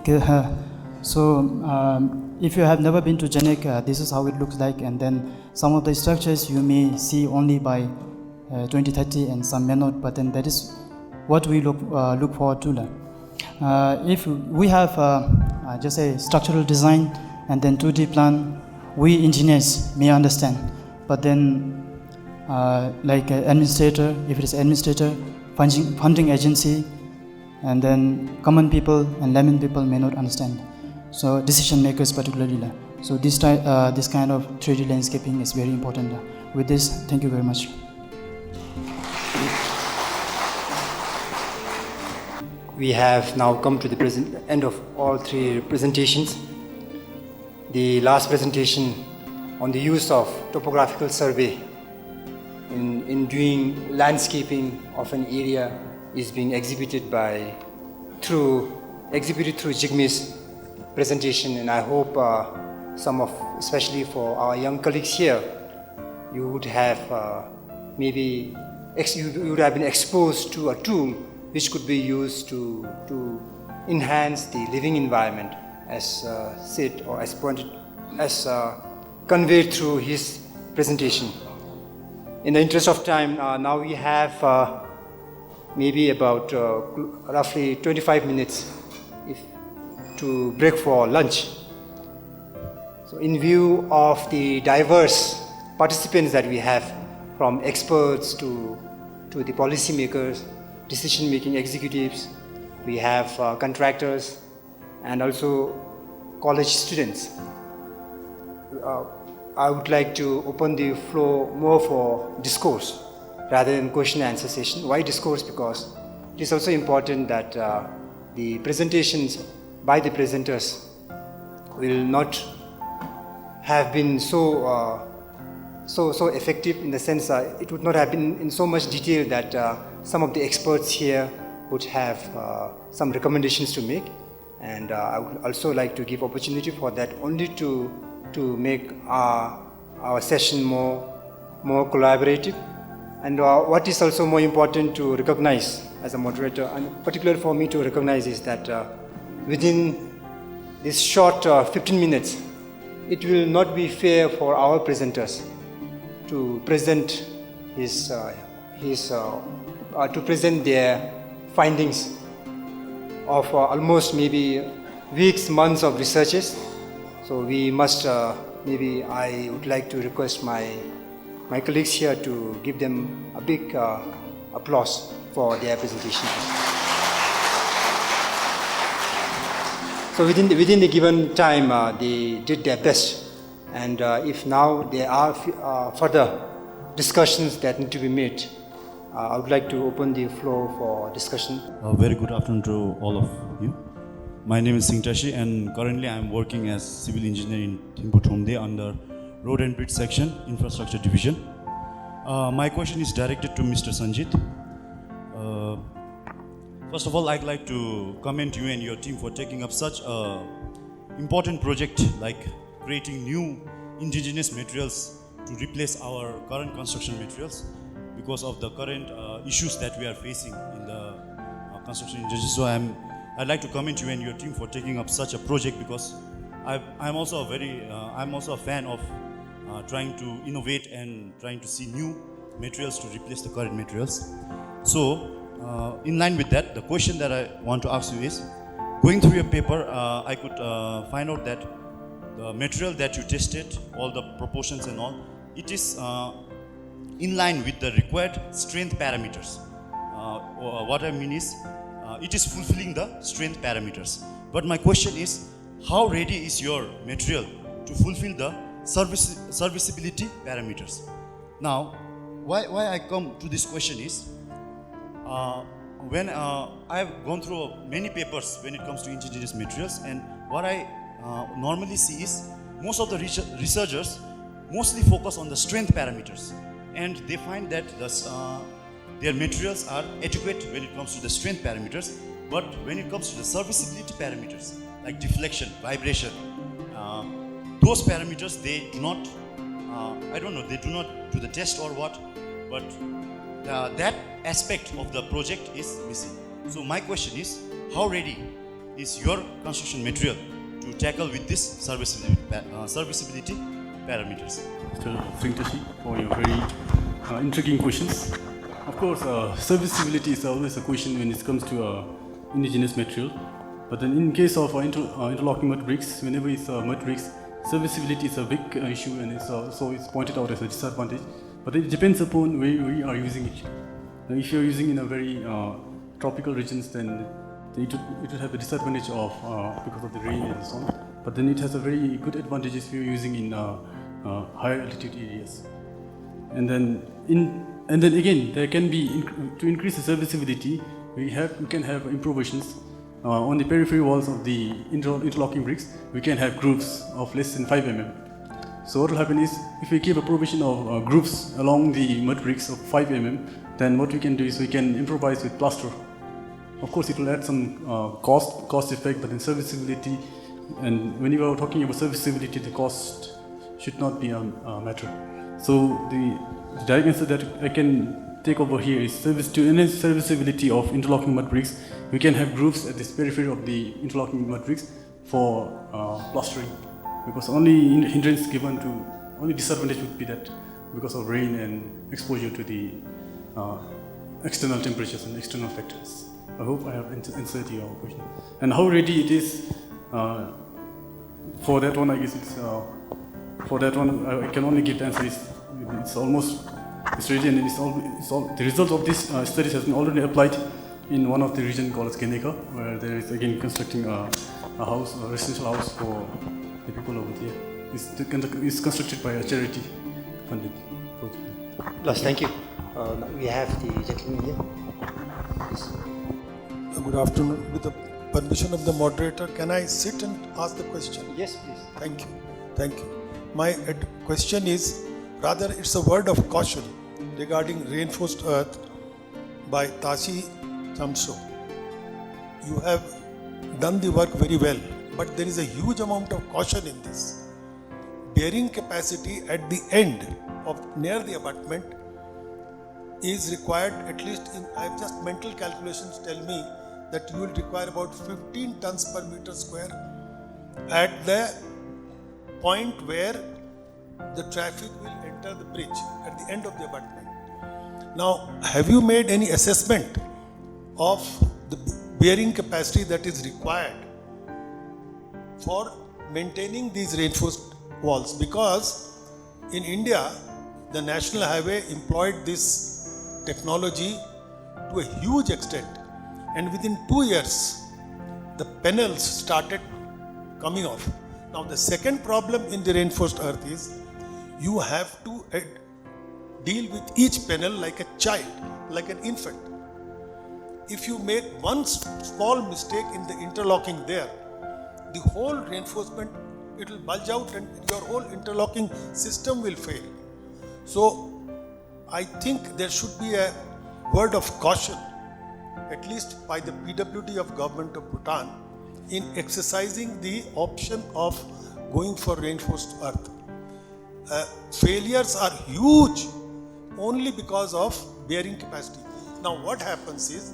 So, if you have never been to GenEC, this is how it looks like, and then some of the structures you may see only by 2030 and some may not, but then that is what we look forward to. If we have just a structural design and then 2D plan, we engineers may understand, but then like administrator, if it is administrator, funding agency, and then common people and layman people may not understand. So decision makers particularly. So this kind of 3D landscaping is very important. With this, thank you very much. We have now come to the end of all three presentations. The last presentation on the use of topographical survey in doing landscaping of an area is being exhibited through Jigme's presentation, and I hope especially for our young colleagues here, you would have you would have been exposed to a tool which could be used to enhance the living environment, as said or as conveyed through his presentation. In the interest of time, now we have maybe about roughly 25 minutes to break for lunch. So in view of the diverse participants that we have, from experts to the policymakers, decision-making executives, we have contractors and also college students. I would like to open the floor more for discourse rather than question and answer session. Why discourse? Because it is also important that the presentations by the presenters will not have been so effective, in the sense it would not have been in so much detail that some of the experts here would have some recommendations to make, and I would also like to give opportunity for that, only to make our session more collaborative. And what is also more important to recognize as a moderator, and particularly for me to recognize, is that within this short 15 minutes, it will not be fair for our presenters to present to present their findings of almost maybe weeks, months of researches. So we must maybe I would like to request my colleagues here to give them a big applause for their presentation. So within the given time, they did their best, and if now there are further discussions that need to be made, I would like to open the floor for discussion. A very good afternoon to all of you. My name is Singh Tashi, and currently I am working as civil engineer in Thimphu Thomde under Road and Bridge Section, Infrastructure Division. My question is directed to Mr. Sanjit. First of all, I'd like to commend you and your team for taking up such an important project like creating new indigenous materials to replace our current construction materials because of the current issues that we are facing in the construction industry. So I'd like to commend you and your team for taking up such a project, because I'm also a fan of trying to innovate and trying to see new materials to replace the current materials. So in line with that, the question that I want to ask you is, going through your paper, I could find out that the material that you tested, all the proportions and all, it is in line with the required strength parameters. What I mean is, it is fulfilling the strength parameters. But my question is, how ready is your material to fulfill the serviceability parameters? Now, why I come to this question is, when I've gone through many papers when it comes to indigenous materials, and what I normally see is most of the researchers mostly focus on the strength parameters, and they find that their materials are adequate when it comes to the strength parameters, but when it comes to the serviceability parameters like deflection, vibration, those parameters they do not, I don't know, they do not do the test or what, but that aspect of the project is missing. So my question is, how ready is your construction material to tackle with this serviceability parameters? Mr. Singtashi, for your very intriguing questions. Of course, serviceability is always a question when it comes to indigenous material. But then in case of interlocking mud bricks, whenever it's mud bricks, serviceability is a big issue, and it's pointed out as a disadvantage. But it depends upon where we are using it. Now, if you're using in a very tropical regions, then it would have a disadvantage of because of the rain and so on. But then it has a very good advantages if you're using in higher altitude areas. And then again, there can be to increase the serviceability, we can have improvisations on the periphery walls of the interlocking bricks. We can have grooves of less than 5 mm. So what will happen is, if we keep a provision of grooves along the mud bricks of 5 mm, then what we can do is we can improvise with plaster. Of course, it will add some cost effect, but in serviceability, and when you are talking about serviceability, the cost should not be a matter. So the direct answer that I can take over here is to enhance serviceability of interlocking mud bricks. We can have grooves at the periphery of the interlocking mud bricks for plastering, because only disadvantage would be that because of rain and exposure to the external temperatures and external factors. I hope I have answered your question. And how ready it is for that one, I guess for that one I can only give the answer is it's ready, and the result of this studies has been already applied in one of the region called as Geneka, where there is again constructing a residential house for the people over there. It's constructed by a charity funded project. Plus, thank you. Now we have the gentleman here. Please. Good afternoon. With the permission of the moderator, can I sit and ask the question? Yes, please. Thank you. Thank you. My question is, rather it's a word of caution regarding reinforced earth by Tashi Chamso. You have done the work very well, but there is a huge amount of caution in this. Bearing capacity at the end of near the abutment is required, at least in, I have just mental calculations tell me that you will require about 15 tons per meter square at the point where the traffic will enter the bridge at the end of the abutment. Now, have you made any assessment of the bearing capacity that is required for maintaining these reinforced walls? Because in India, the National Highway employed this technology to a huge extent, and within 2 years, the panels started coming off. Now, the second problem in the reinforced earth is you have to deal with each panel like a child, like an infant. If you make one small mistake in the interlocking there, the whole reinforcement, it will bulge out and your whole interlocking system will fail. So, I think there should be a word of caution, at least by the PWD of Government of Bhutan, in exercising the option of going for reinforced earth. Failures are huge only because of bearing capacity. Now what happens is,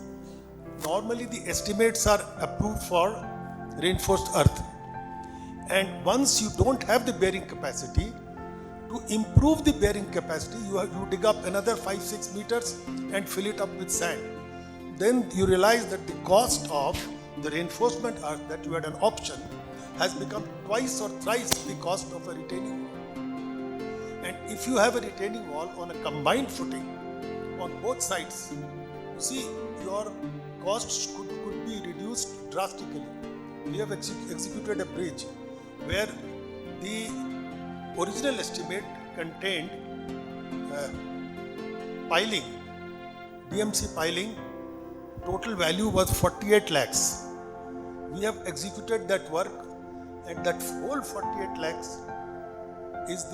normally the estimates are approved for reinforced earth, and once you don't have the bearing capacity, to improve the bearing capacity, you dig up another 5-6 meters and fill it up with sand. Then you realize that the cost of the reinforcement earth that you had an option has become twice or thrice the cost of a retaining wall. And if you have a retaining wall on a combined footing on both sides, you see your costs could be reduced drastically. We have executed a bridge where the original estimate contained piling, DMC piling, total value was 48 lakhs. We have executed that work, and that whole 48 lakhs is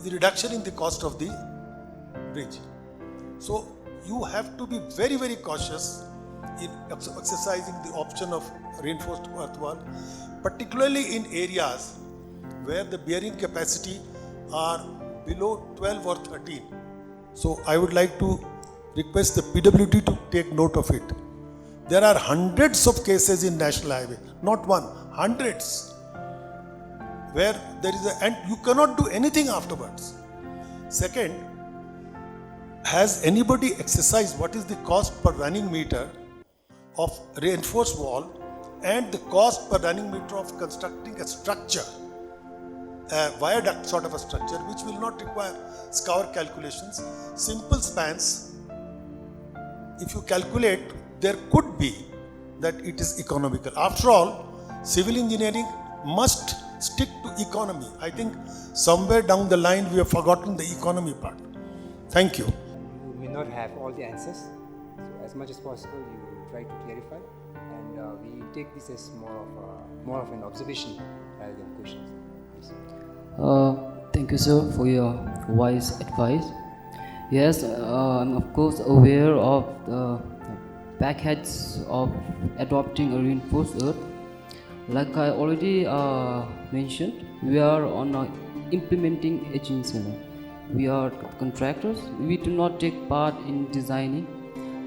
the reduction in the cost of the bridge. So you have to be very, very cautious in exercising the option of reinforced earth wall, particularly in areas where the bearing capacity are below 12 or 13. So I would like to request the PWD to take note of it. There are hundreds of cases in National Highway, not one, hundreds, where there is and you cannot do anything afterwards. Second, has anybody exercised what is the cost per running meter of reinforced wall and the cost per running meter of constructing a structure, a viaduct sort of a structure, which will not require scour calculations, simple spans? If you calculate, there could be that it is economical. After all, civil engineering must stick to economy. I think somewhere down the line we have forgotten the economy part. Thank you. You may not have all the answers, so as much as possible you try to clarify, and we take this as more of an observation rather than questions. Thank you, sir, for your wise advice. Yes, I'm of course aware of the backheads of adopting a reinforced earth. Like I already mentioned, we are on a implementing agency. We are contractors. We do not take part in designing.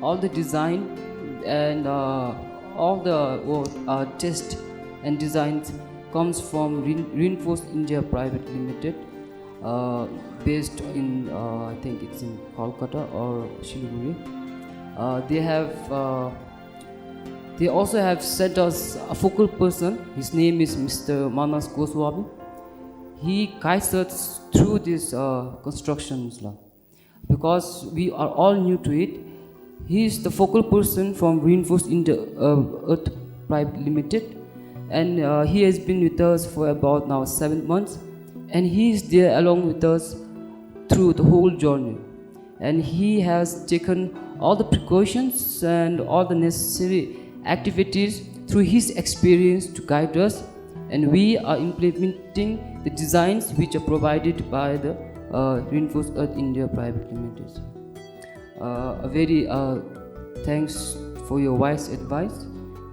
All the design and all the test and designs comes from Reinforced India Private Limited, based in I think it's in Kolkata or Siliguri. They also have sent us a focal person. His name is Mr. Manas Goswami. He guides us through this constructions, because we are all new to it. He is the focal person from Reinforced India Earth Private Limited, and he has been with us for about now 7 months, and he is there along with us through the whole journey, and he has taken all the precautions and all the necessary activities through his experience to guide us, and we are implementing the designs which are provided by the Reinforced Earth India Private Limited. A very thanks for your wise advice.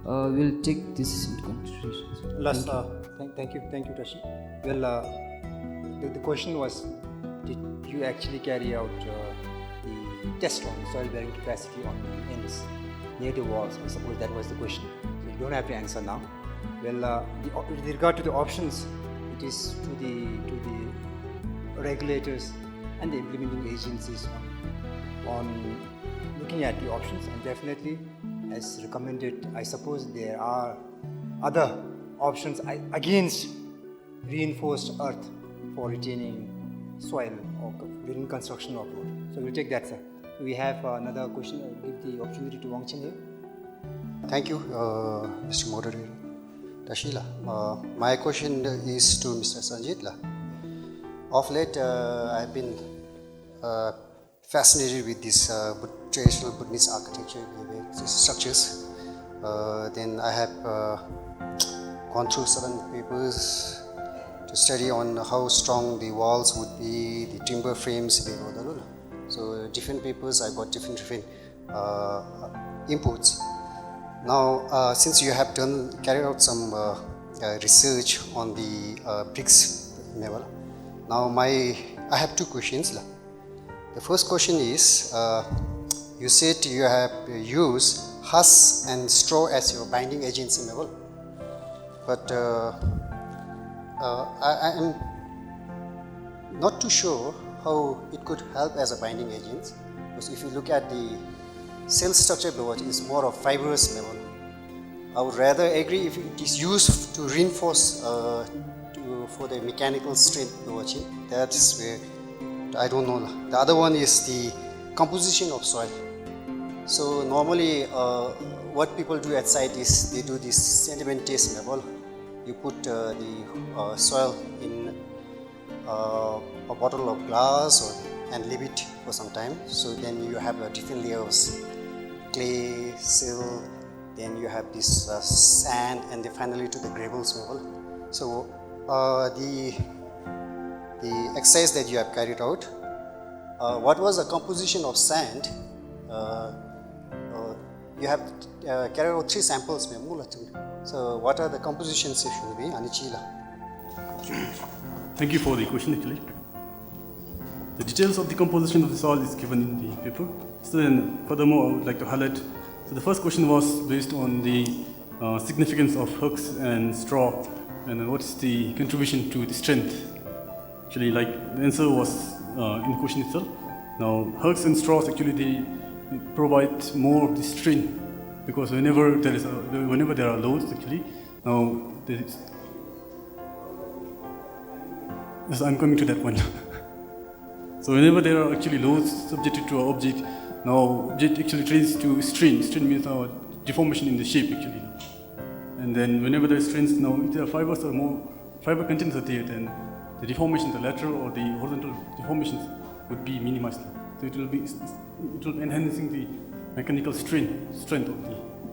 We'll take this into consideration. Last, thank you, Tashi. Well, the question was, did you actually carry out the test on the soil bearing capacity on the ends near the walls? I suppose that was the question. So you don't have to answer now. Well, with regard to the options, it is to the regulators and the implementing agencies on looking at the options, and definitely, as recommended, I suppose there are other options against reinforced earth for retaining soil or during construction of road. So we'll take that, sir. We have another question. I'll give the opportunity to Wang Chen here. Thank you, Mr. Moderator. Tashila, my question is to Mr. Sanjit. Of late, I've been fascinated with this traditional Bhutanese architecture, structures. Then I have gone through certain papers to study on how strong the walls would be, the timber frames. So different papers, I got different inputs. Now, since you have carried out some research on the bricks level, now I have two questions. The first question is, you said you have used husk and straw as your binding agents in level, but I am not too sure how it could help as a binding agent, because if you look at the cell structure below, it is more of fibrous level. I would rather agree if it is used to reinforce for the mechanical strength below. That is where I don't know. The other one is the composition of soil. So normally what people do at site is they do this sediment test level. You put the soil in a bottle of glass and leave it for some time. So then you have different layers, clay, silt, then you have this sand, and then finally to the gravels level. So the exercise that you have carried out, what was the composition of sand? You have carried out 3 samples. So what are the compositions if you be Anichila? Thank you for the question actually. The details of the composition of the soil is given in the paper. So then furthermore, I would like to highlight So the first question was based on the significance of hooks and straw, and then what's the contribution to the strength. Actually, like the answer was in the question itself. Now, hooks and straws actually they provide more of the strength, because whenever there are loads actually, now there is. Yes, I'm coming to that one. So whenever there are actually loads subjected to an object, now object actually trains to strain. Strain means deformation in the shape actually. And then whenever there is strains, now if there are fibers or more fiber contents are there, then the deformation, the lateral or the horizontal deformations would be minimized. So it will be enhancing the mechanical strength of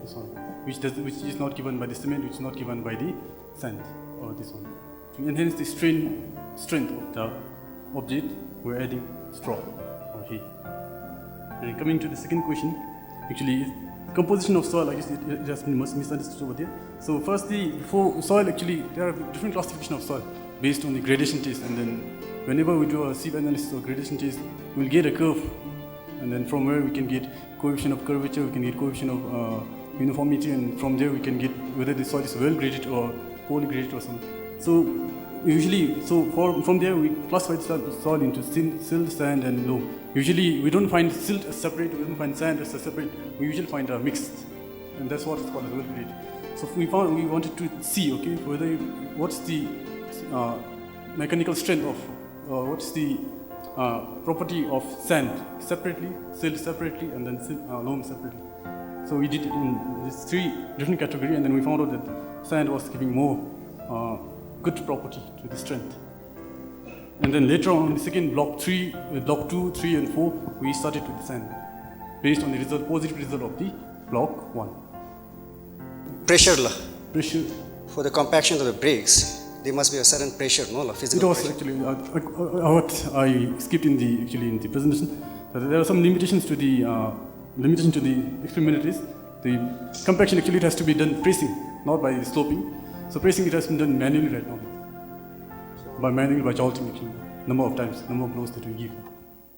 this one, which is not given by the cement, which is not given by the sand or this one. To enhance the strength of the object, we're adding straw or hay. And coming to the second question, actually, composition of soil, I guess it has been misunderstood over there. So firstly, for soil, actually, there are different classification of soil based on the gradation test, and then whenever we do a sieve analysis or gradation test, we'll get a curve, and then from where we can get coefficient of curvature, we can get coefficient of uniformity, and from there we can get whether the soil is well graded or poorly graded or something. So usually, from there we classify the soil into silt, sand, and loam. Usually we don't find silt as separate, we don't find sand as separate. We usually find a mixed, and that's what is called as well graded. So we wanted to see, okay, whether what's the mechanical strength of, what's the property of sand separately, silt separately, and then loam separately. So we did it in these three different categories, and then we found out that sand was giving more good property to the strength. And then later on, in the second block 2, 3, and 4, we started with the sand, based on the positive result of the block 1. Pressure. For the compaction of the bricks, there must be a certain pressure, no? Physical it was pressure. actually what I skipped in the presentation. There are some limitations to the experiment. The compaction actually it has to be done pressing, not by sloping. So pressing it has been done manually right now. By jolting actually, number of times, number of blows that we give.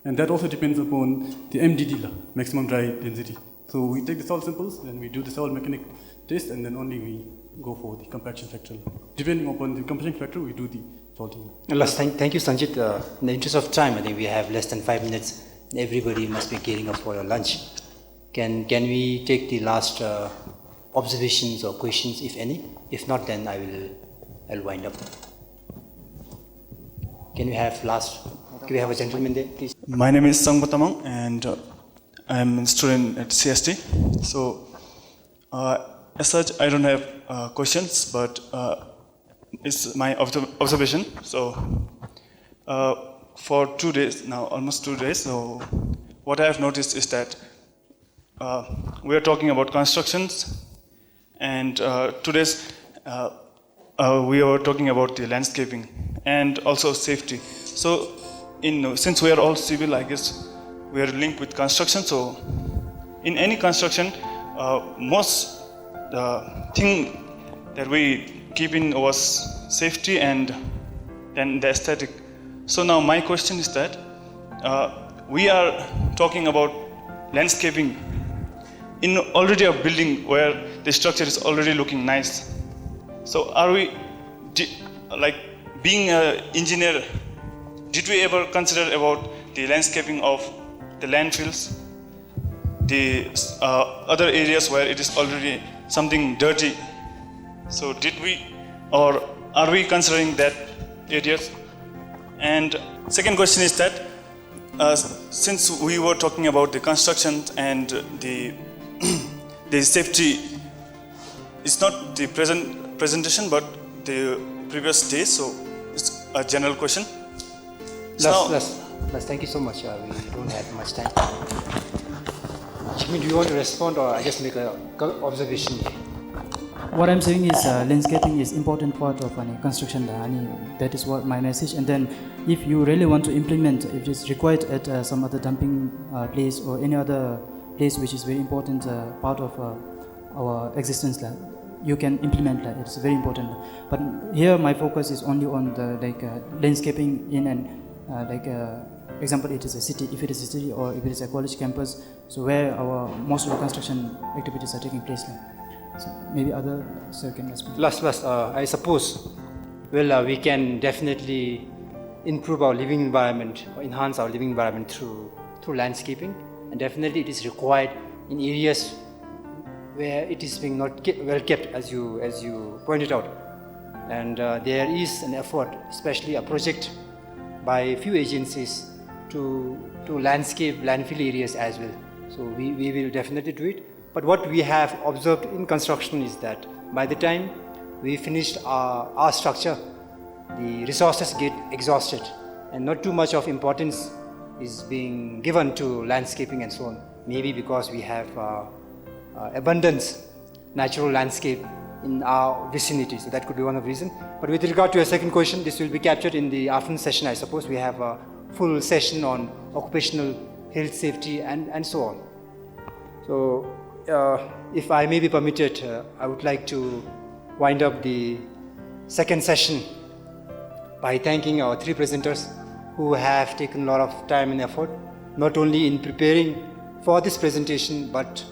And that also depends upon the MDD, maximum dry density. So we take the soil samples, then we do the soil mechanic test, and then only we go for the compaction factor. Depending upon the compaction factor, we do the jolting. Thank you, Sanjit. In the interest of time, I think we have less than 5 minutes. Everybody must be gearing up for your lunch. Can we take the last observations or questions, if any? If not, then I'll wind up. Can we have a gentleman there, please? My name is Sang Batamang, and I'm a student at CST. So, as such, I don't have questions, but it's my observation. So, for 2 days now, almost 2 days, so what I have noticed is that we are talking about constructions, and today's we are talking about the landscaping and also safety. So, since we are all civil, I guess we are linked with construction. So, in any construction, most thing that we keep in was safety and then the aesthetic. So now my question is that we are talking about landscaping in already a building where the structure is already looking nice. So are we, like being an engineer, did we ever consider about the landscaping of the landfills, the other areas where it is already something dirty? So did we, or are we considering that areas? And second question is that since we were talking about the construction and the the safety, it's not the presentation but the previous days, so it's a general question. Thank you so much. We don't have much time. Jimmy, do you want to respond, or I just make an observation? What I'm saying is landscaping is important part of any construction. That is what my message. And then if you really want to implement, if it's required at some other dumping place or any other place which is very important part of our existence, you can implement that. It's very important. But here my focus is only on the landscaping in and example, it is a city, if it is a city, or if it is a college campus, so where our most of the construction activities are taking place now. So maybe other sir can respond. Last, I suppose, we can definitely improve our living environment, or enhance our living environment through landscaping, and definitely it is required in areas where it is being not well kept, as you pointed out. And there is an effort, especially a project by a few agencies to landscape landfill areas as well. So we will definitely do it. But what we have observed in construction is that by the time we finished our structure, the resources get exhausted and not too much of importance is being given to landscaping and so on. Maybe because we have abundance natural landscape in our vicinity, so that could be one of the reasons. But with regard to your second question, this will be captured in the afternoon session, I suppose. We have a full session on occupational health, safety, and so on. So, if I may be permitted, I would like to wind up the second session by thanking our three presenters who have taken a lot of time and effort, not only in preparing for this presentation, but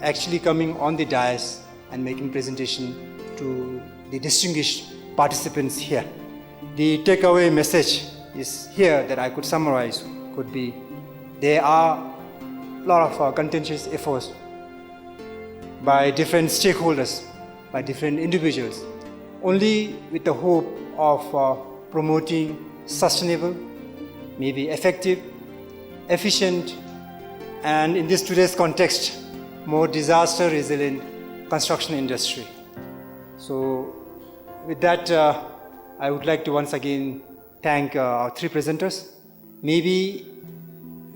actually coming on the dais and making presentation to the distinguished participants here. The takeaway message is here that I could summarize could be there are a lot of contentious efforts by different stakeholders, by different individuals, only with the hope of promoting sustainable, maybe effective, efficient, and in this today's context, more disaster resilient construction industry. So with that, I would like to once again thank our three presenters. Maybe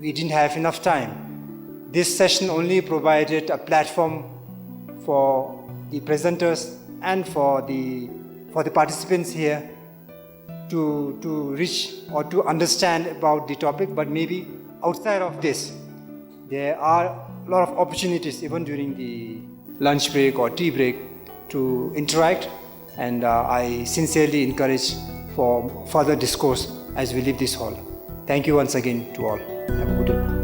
we didn't have enough time. This session only provided a platform for the presenters and for the participants here to reach or to understand about the topic, but maybe outside of this, there are a lot of opportunities even during the lunch break or tea break to interact, and I sincerely encourage for further discourse as we leave this hall. Thank you once again to all. Have a good day.